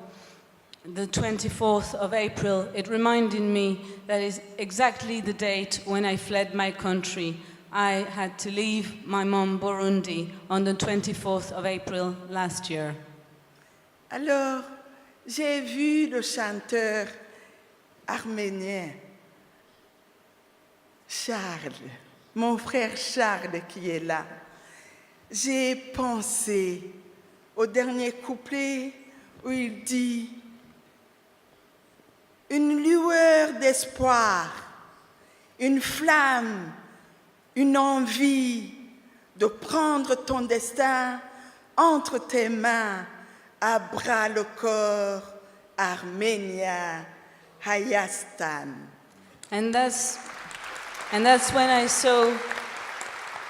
the 24th of April, it reminded me that is exactly the date when I fled my country. I had to leave my mom, Burundi, on the 24th of April last year. Alors, j'ai vu le chanteur arménien, Charles, mon frère Charles qui est là. J'ai pensé au dernier couplet où il dit « Une lueur d'espoir, une flamme, une envie de prendre ton destin entre tes mains, à bras le corps, Arménia, Hayastan. » And that's when I saw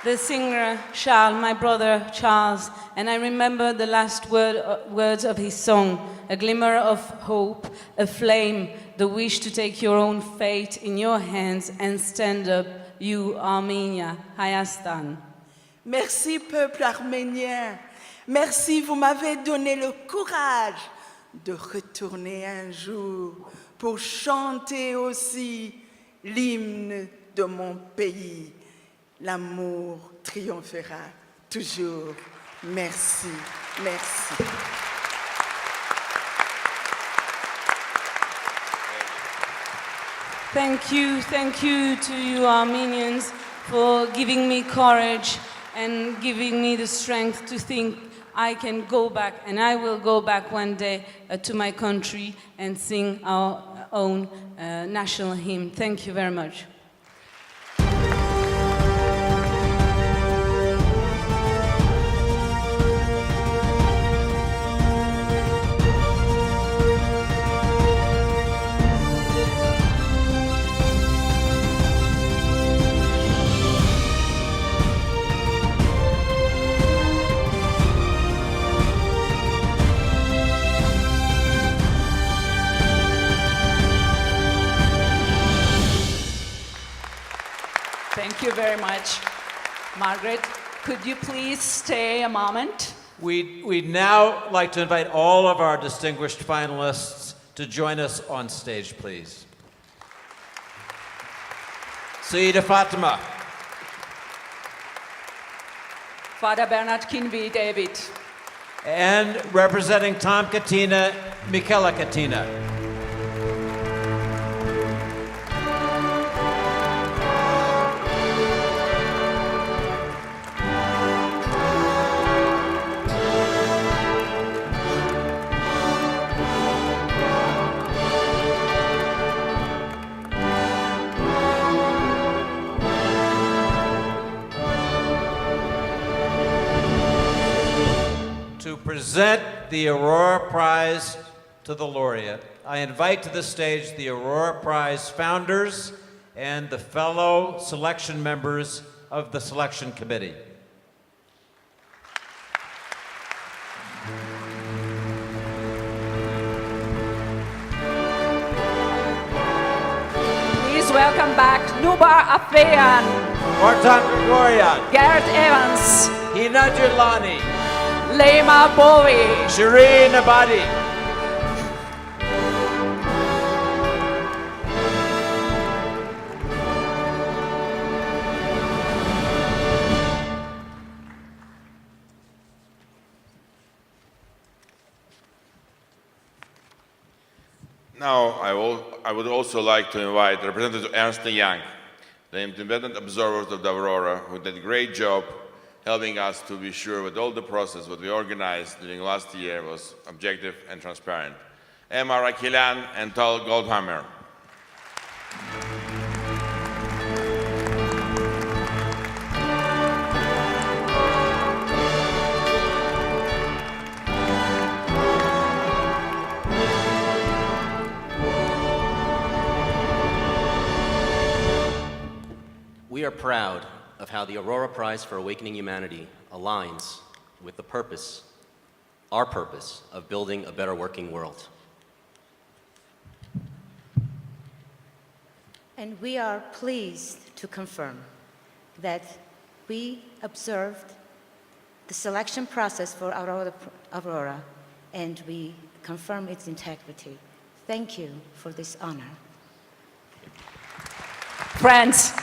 the singer Charles, my brother Charles, and I remember the last words of his song, a glimmer of hope, a flame, the wish to take your own fate in your hands and stand up, you Armenia, Hayastan. Merci peuple arménien, merci, vous m'avez donné le courage de retourner un jour pour chanter aussi l'hymne de mon pays. L'amour triomphera toujours. Merci, merci. Thank you to you Armenians for giving me courage and giving me the strength to think I can go back, and I will go back one day to my country and sing our own national hymn. Thank you very much. Thank you very much. Margaret, could you please stay a moment? We'd now like to invite all of our distinguished finalists to join us on stage, please. Sayyida Fatima. Father Bernard Kinvi David. And representing Tom Katina, Michaela Katina. To present the Aurora Prize to the laureate, I invite to the stage the Aurora Prize founders and the fellow selection members of the selection committee. Please welcome back Nubar Afeyan, Martin Gregorian, Garrett Evans, Hina Jelani, Leima Bowie, Shireen Abadi. Now, I would also like to invite Representative Ernst & Young, the independent observers of the Aurora, who did a great job helping us to be sure that all the process that we organized during last year was objective and transparent. Emma Rakilan and Tal Goldhammer. We are proud of how the Aurora Prize for Awakening Humanity aligns with the purpose, our purpose, of building a better working world. And we are pleased to confirm that we observed the selection process for Aurora, and we confirm its integrity. Thank you for this honor. Friends,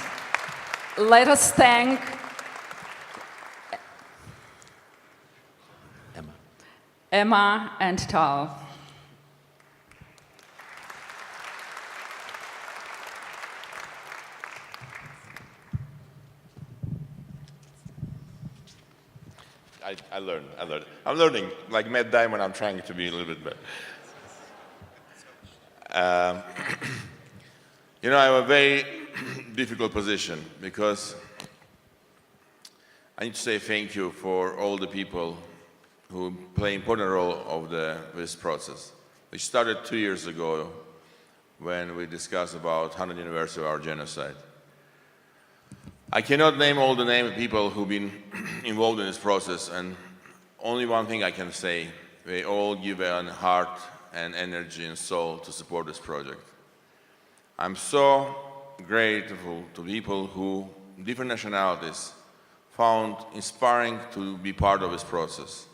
let us thank Emma and Tal. I learned. I'm learning, like Matt Damon, I'm trying to be a little bit better. You know, I have a very difficult position because I need to say thank you for all the people who play an important role of this process, which started 2 years ago when we discussed about 100th anniversary of our genocide. I cannot name all the names of people who've been involved in this process, and only one thing I can say, they all give their heart and energy and soul to support this project. I'm so grateful to people who, different nationalities, found inspiring to be part of this process.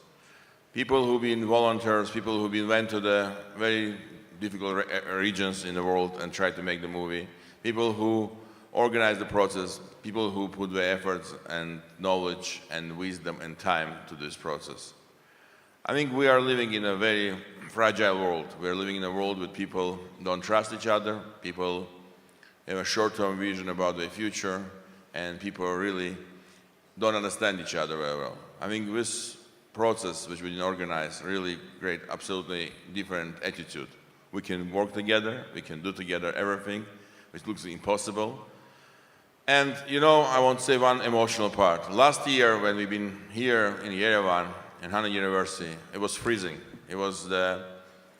People who've been volunteers, people who've went to the very difficult regions in the world and tried to make the movie, people who organized the process, people who put their efforts and knowledge and wisdom and time to this process. I think we are living in a very fragile world. We're living in a world where people don't trust each other, people have a short-term vision about their future, and people really don't understand each other very well. I think this process which we can organize really create absolutely different attitude. We can work together, we can do together everything, which looks impossible. And you know, I want to say one emotional part. Last year when we've been here in Erevan, in Hana University, it was freezing. It was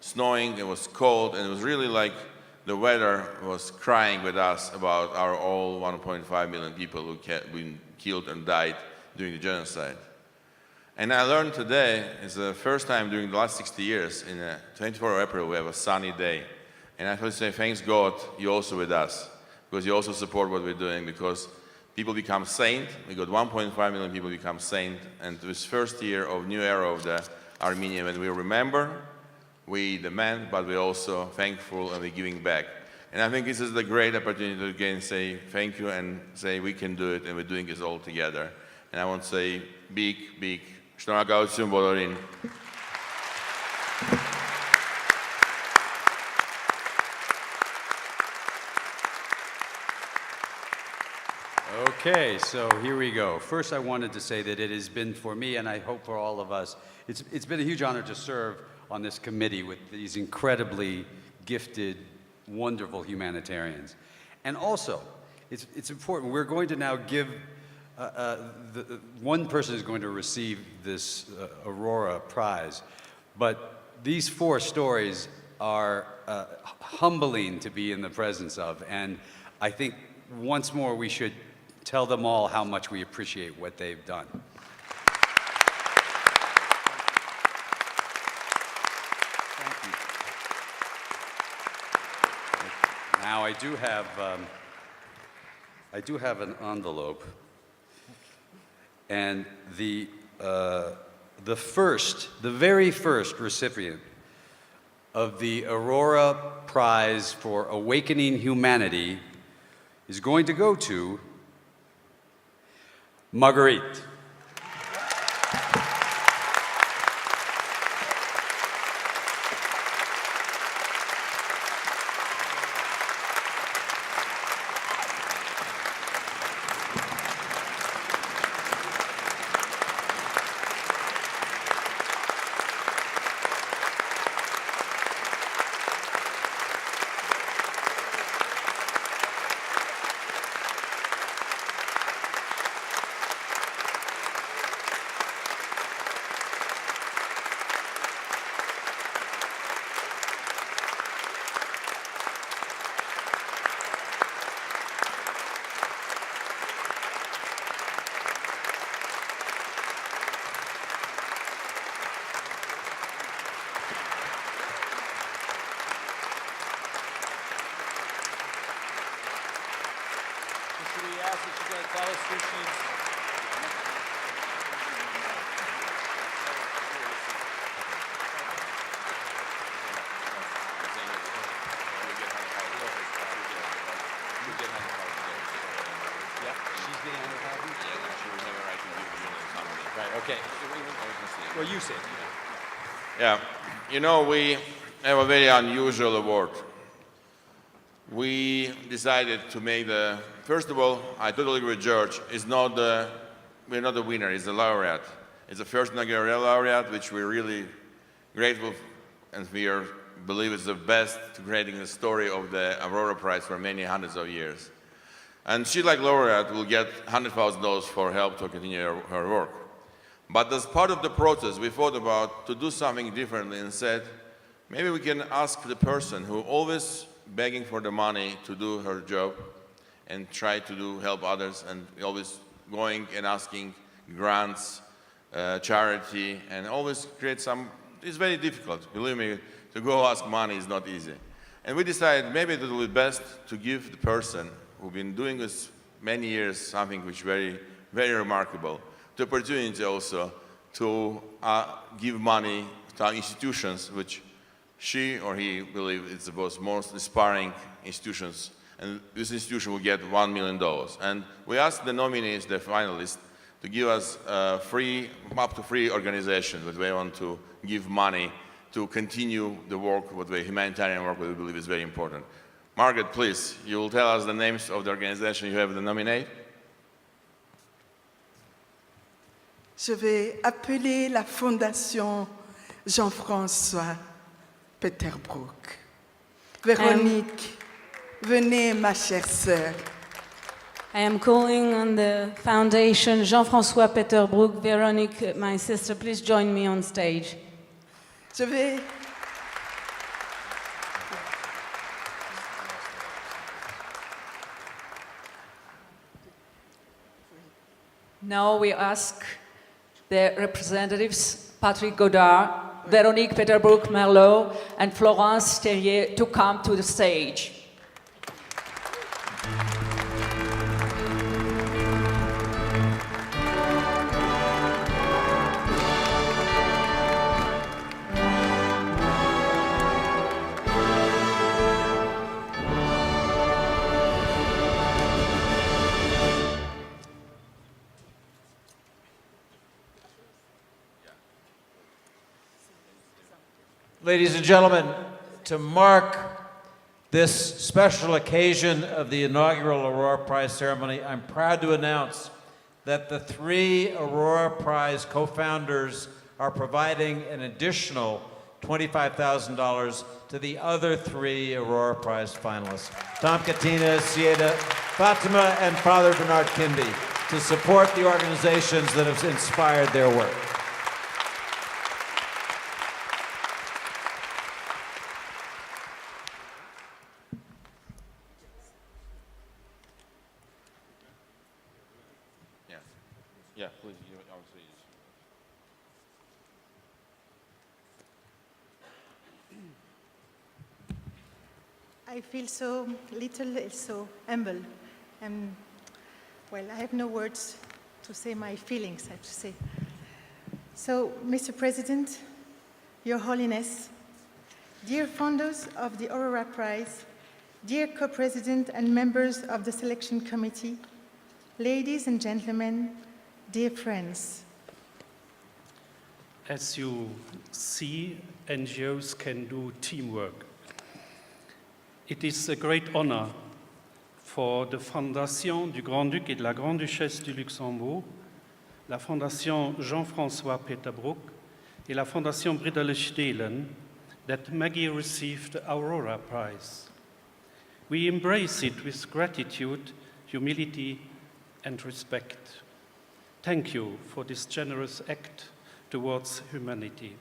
snowing, it was cold, and it was really like the weather was crying with us about our all 1.5 million people who been killed and died during the genocide. And I learned today, it's the first time during the last 60 years, in 24th of April, we have a sunny day. And I have to say, thanks God, you're also with us, because you also support what we're doing, because people become saint. We got 1.5 million people become saint, and this first year of new era of the Armenian, and we remember, we demand, but we're also thankful and we're giving back. And I think this is the great opportunity to again say thank you and say we can do it, and we're doing this all together. And I want to say big շնորհակալություն բոլորին. Okay, so here we go. First, I wanted to say that it has been for me, and I hope for all of us, it's been a huge honor to serve on this committee with these incredibly gifted, wonderful humanitarians. And also, it's important, we're going to now give, one person is going to receive this Aurora Prize, but these 4 stories are humbling to be in the presence of, and I think once more we should tell them all how much we appreciate what they've done. Thank you. Now I do have an envelope, and the very first recipient of the Aurora Prize for Awakening Humanity is going to go to Marguerite. Well, you said. Yeah, you know, we have a very unusual award. We decided to make first of all, I totally agree with George, we're not the winner, it's the laureate. It's the first inaugural laureate, which we're really grateful and believe it's the best to creating the story of the Aurora Prize for many hundreds of years. And she, like laureate, will get $100,000 for help to continue her work. But as part of the process, we thought about to do something differently and said, maybe we can ask the person who always begging for the money to do her job and try to help others and always going and asking grants, charity, and always create it's very difficult, believe me, to go ask money is not easy. And we decided maybe it would be best to give the person who's been doing this many years something which is very, very remarkable, the opportunity also to give money to institutions which she or he believe it's the most inspiring institutions, and this institution will get $1 million. And we asked the nominees, the finalists, to give us up to 3 organizations that we want to give money to continue the work, the humanitarian work that we believe is very important. Margaret, please, you will tell us the names of the organization you have to nominate. Je vais appeler la Fondation Jean-François Peterbroeck. Véronique, venez, ma chère sœur. I am calling on the Foundation Jean-François Peterbroeck. Véronique, my sister, please join me on stage. Je vais... Now we ask the representatives, Patrick Godard, Véronique Peterbroeck-Merlot, and Florence Terrier to come to the stage. Ladies and gentlemen, to mark this special occasion of the inaugural Aurora Prize ceremony, I'm proud to announce that the 3 Aurora Prize co-founders are providing an additional $25,000 to the other 3 Aurora Prize finalists, Tom Katina, Sieda, Fatima, and Father Bernard Kimby, to support the organizations that have inspired their work. Yeah, please, obviously. I feel so little, so humble. Well, I have no words to say my feelings, I have to say. So, Mr. President, Your Holiness, dear founders of the Aurora Prize, dear co-president and members of the selection committee, ladies and gentlemen, dear friends. As you see, NGOs can do teamwork. It is a great honor for the Fondation du Grand-Duc et de la Grande-Duchesse du Luxembourg, la Fondation Jean-François Peterbroeck, et la Fondation Bridderlech Deelen that Maggie received the Aurora Prize. We embrace it with gratitude, humility, and respect. Thank you for this generous act towards humanity.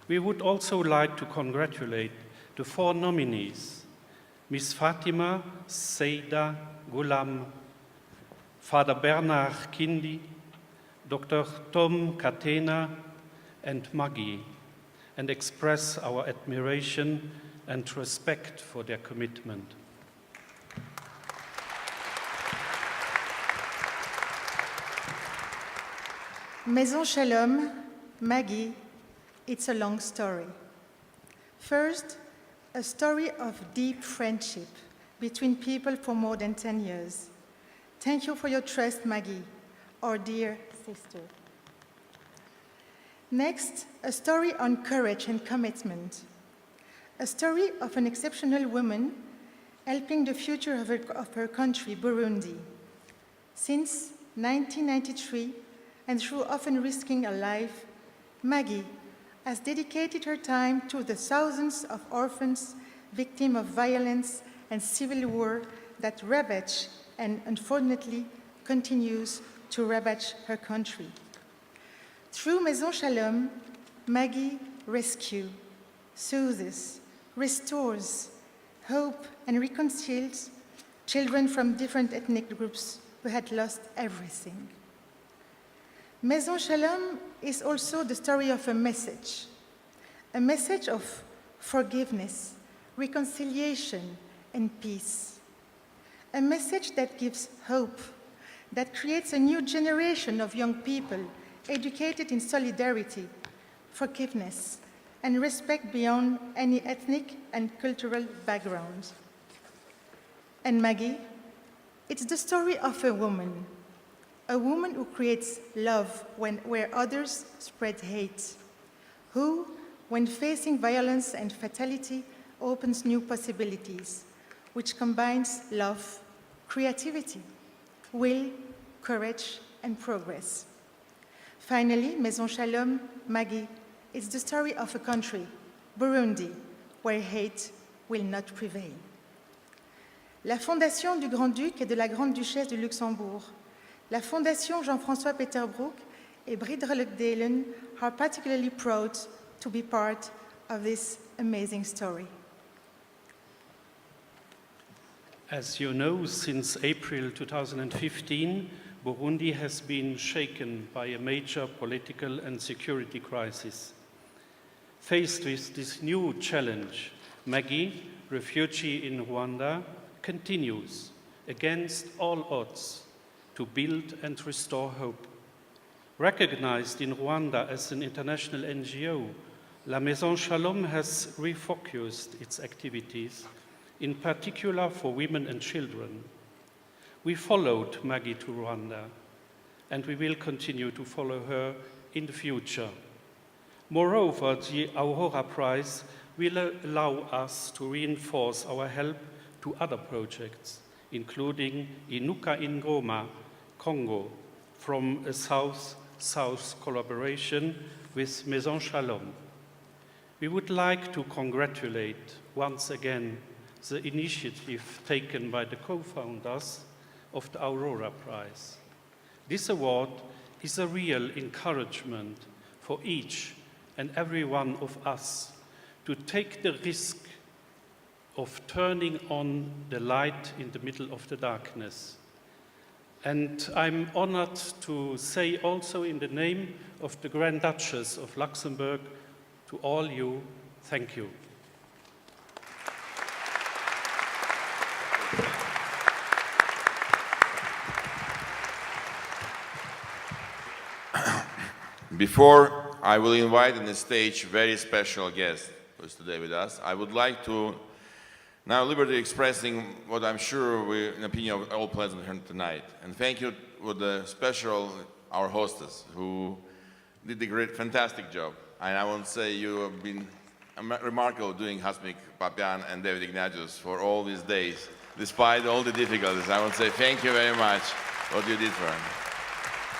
We would also like to congratulate the 4 nominees, Miss Fatima Seida Ghulam, Father Bernard Kindi, Dr. Tom Katena, and Maggie, and express our admiration and respect for their commitment. Maison Shalom, Maggie, it's a long story. First, a story of deep friendship between people for more than 10 years. Thank you for your trust, Maggie, our dear sister. Next, a story on courage and commitment. A story of an exceptional woman helping the future of her country, Burundi. Since 1993, and through often risking her life, Maggie has dedicated her time to the thousands of orphans victims of violence and civil war that ravage and unfortunately continues to ravage her country. Through Maison Shalom, Maggie rescues, soothes, restores, hope, and reconciles children from different ethnic groups who had lost everything. Maison Shalom is also the story of a message of forgiveness, reconciliation, and peace. A message that gives hope, that creates a new generation of young people educated in solidarity, forgiveness, and respect beyond any ethnic and cultural background. And Maggie, it's the story of a woman who creates love where others spread hate, who, when facing violence and fatality, opens new possibilities, which combines love, creativity, will, courage, and progress. Finally, Maison Shalom, Maggie, is the story of a country, Burundi, where hate will not prevail. La Fondation du Grand-Duc et de la Grande-Duchesse du Luxembourg, la Fondation Jean-François Peterbroeck et Bridderlech Deelen are particularly proud to be part of this amazing story. As you know, since April 2015, Burundi has been shaken by a major political and security crisis. Faced with this new challenge, Maggie, refugee in Rwanda, continues, against all odds, to build and restore hope. Recognized in Rwanda as an international NGO, La Maison Shalom has refocused its activities, in particular for women and children. We followed Maggie to Rwanda, and we will continue to follow her in the future. Moreover, the Aurora Prize will allow us to reinforce our help to other projects, including Inuka in Goma, Congo, from a South-South collaboration with Maison Shalom. We would like to congratulate once again the initiative taken by the co-founders of the Aurora Prize. This award is a real encouragement for each and every one of us to take the risk of turning on the light in the middle of the darkness. And I'm honored to say also in the name of the Grand-Duchess of Luxembourg to all you, thank you. Before I will invite on the stage very special guest who is today with us, I would like to now liberty expressing what I'm sure we're in opinion of all present here tonight. And thank you for the special, our hostess, who did a great, fantastic job. And I want to say you have been remarkable doing Hasmik Papian and David Ignatius for all these days, despite all the difficulties. I want to say thank you very much for what you did for him.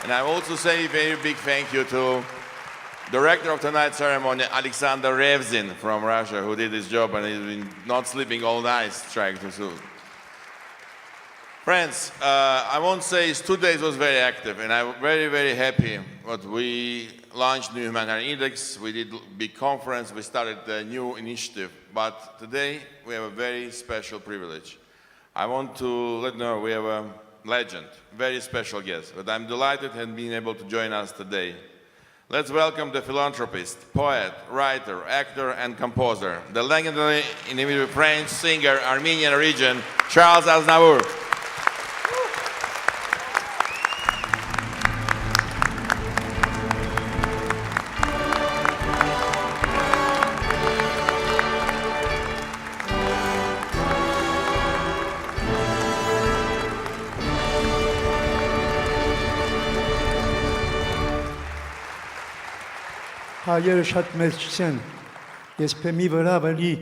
And I also say a very big thank you to director of tonight's ceremony, Alexander Revzin from Russia, who did his job and he's been not sleeping all night trying to do. Friends, I won't say 2 days was very active, and I'm very, very happy that we launched new humanitarian index, we did a big conference, we started a new initiative, but today we have a very special privilege. I want to let you know we have a legend, very special guest, but I'm delighted in being able to join us today. Let's welcome the philanthropist, poet, writer, actor, and composer, the legendary individual French singer, Armenian origin, Charles Aznavour. հայերը շատ մեծ չեն, ես փեմի վրա ավելի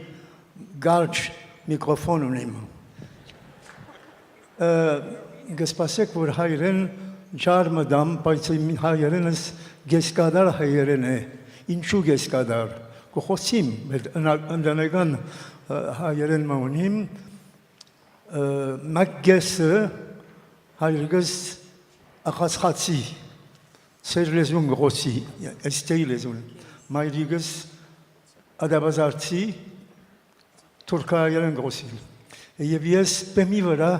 գարջ միկրոֆոն ունիմ։ Գսպասեք, որ հայերեն ջար մդամ, բայց հայերենս գեսկադար հայերեն է, ինչու գեսկադար, կխոսիմ, ընդանեկան հայերեն մոնիմ, մեկ գեսը հայերգս ախացխացի, սեր լեզուն գոսի, էստեի լեզուն, մայրիգս ադաբազարցի, թուրքահայերեն գոսի, և ես բեմի վրա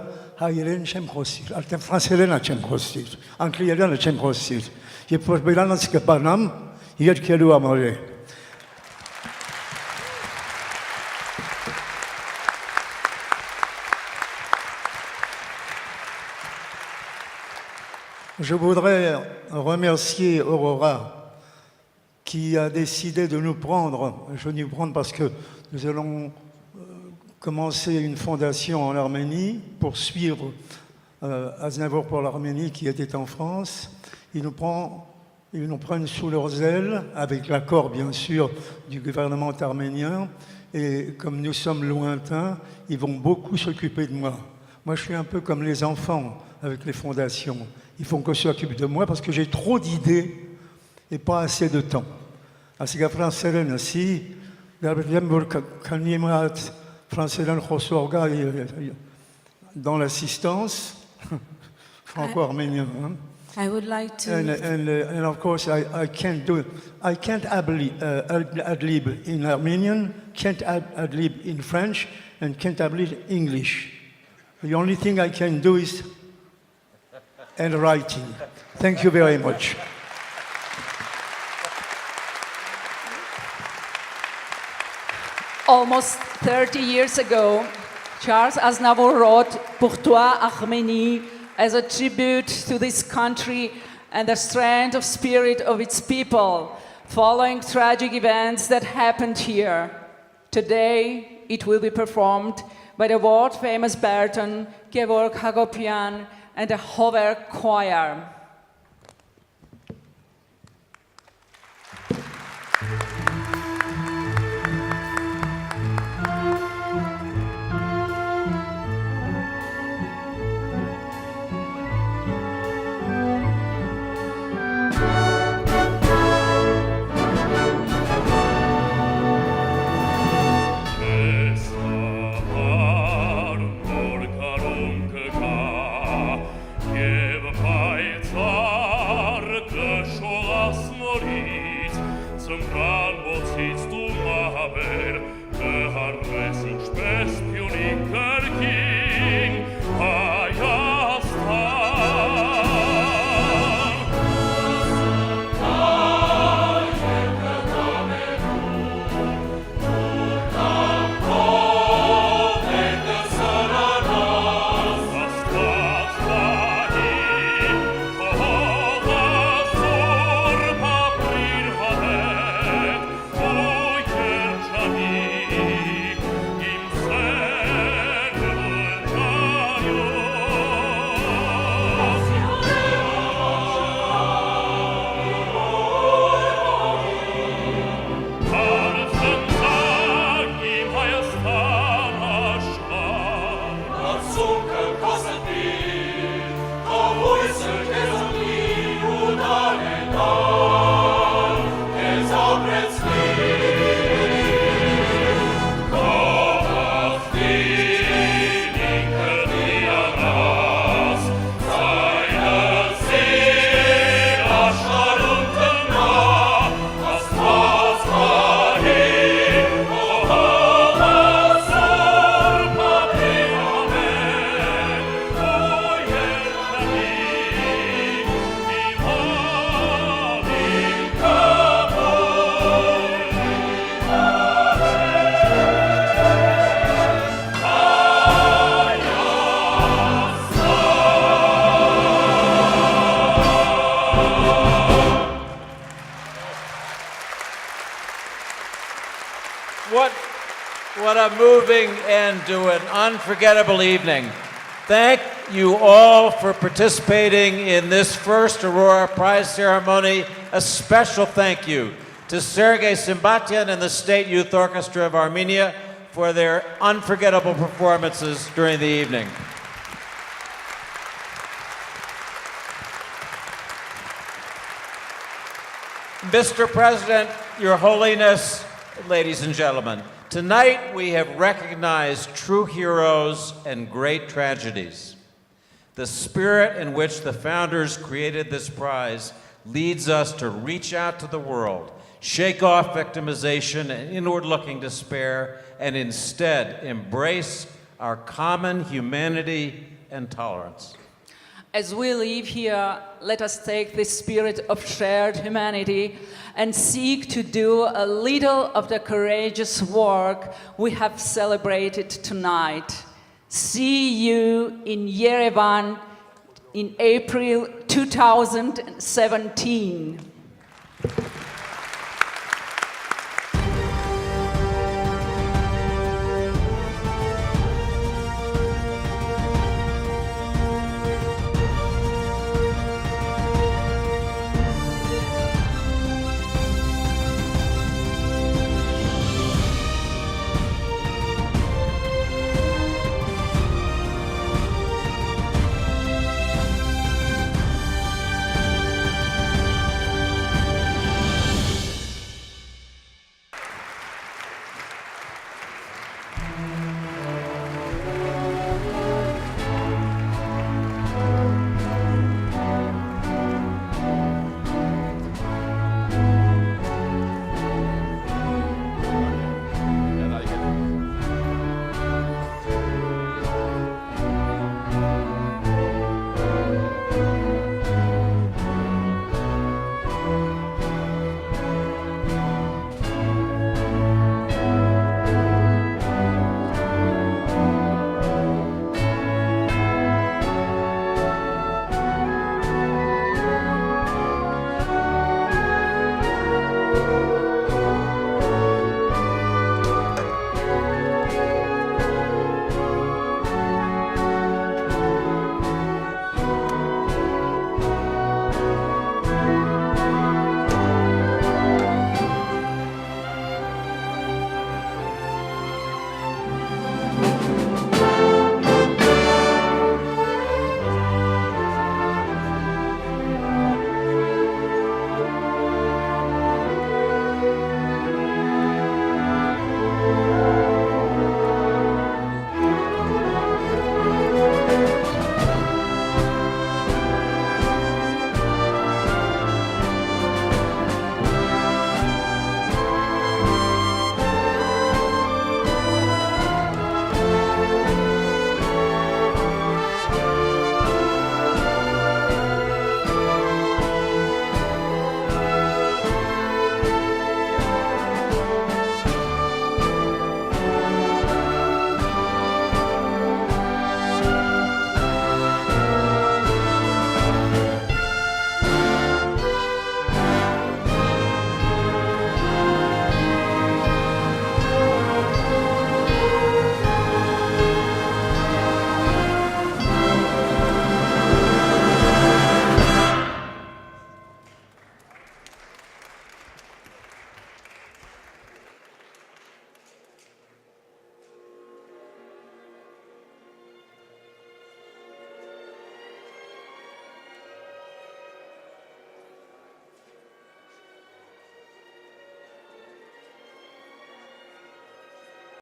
հայերեն չեմ խոսիր, արդեն ֆրանսերենա չեմ խոսիր, անգլիերենա չեմ խոսիր, երբ որ բերանաց կպանամ, երկելու համար է։ Je voudrais remercier Aurora qui a décidé de nous prendre. Je vais nous prendre parce que nous allons commencer une fondation en Arménie pour suivre Aznavour pour l'Arménie qui était en France. Ils nous prennent sous leurs ailes, avec l'accord bien sûr du gouvernement arménien. Et comme nous sommes lointains, ils vont beaucoup s'occuper de moi. Moi, je suis un peu comme les enfants avec les fondations. Il faut qu'on s'occupe de moi parce que j'ai trop d'idées et pas assez de temps. Parce que français aussi, dans l'assistance franco-arménienne. I would like to. And of course, I can't do it. I can't ad-lib in Armenian, can't ad-lib in French, and can't ad-lib in English. The only thing I can do is and writing. Thank you very much. Almost 30 years ago, Charles Aznavour wrote Pour toi, Arménie, as a tribute to this country and the strength of spirit of its people, following tragic events that happened here. Today, it will be performed by the world-famous baritone Georg Hagopian and the Hover Choir. What a moving end to an unforgettable evening. Thank you all for participating in this first Aurora Prize ceremony. A special thank you to Sergei Simbatyan and the State Youth Orchestra of Armenia for their unforgettable performances during the evening. Mr. President, Your Holiness, ladies and gentlemen, tonight we have recognized true heroes and great tragedies. The spirit in which the founders created this prize leads us to reach out to the world, shake off victimization and inward-looking despair, and instead embrace our common humanity and tolerance. As we live here, let us take this spirit of shared humanity and seek to do a little of the courageous work we have celebrated tonight. See you in Erevan in April 2017.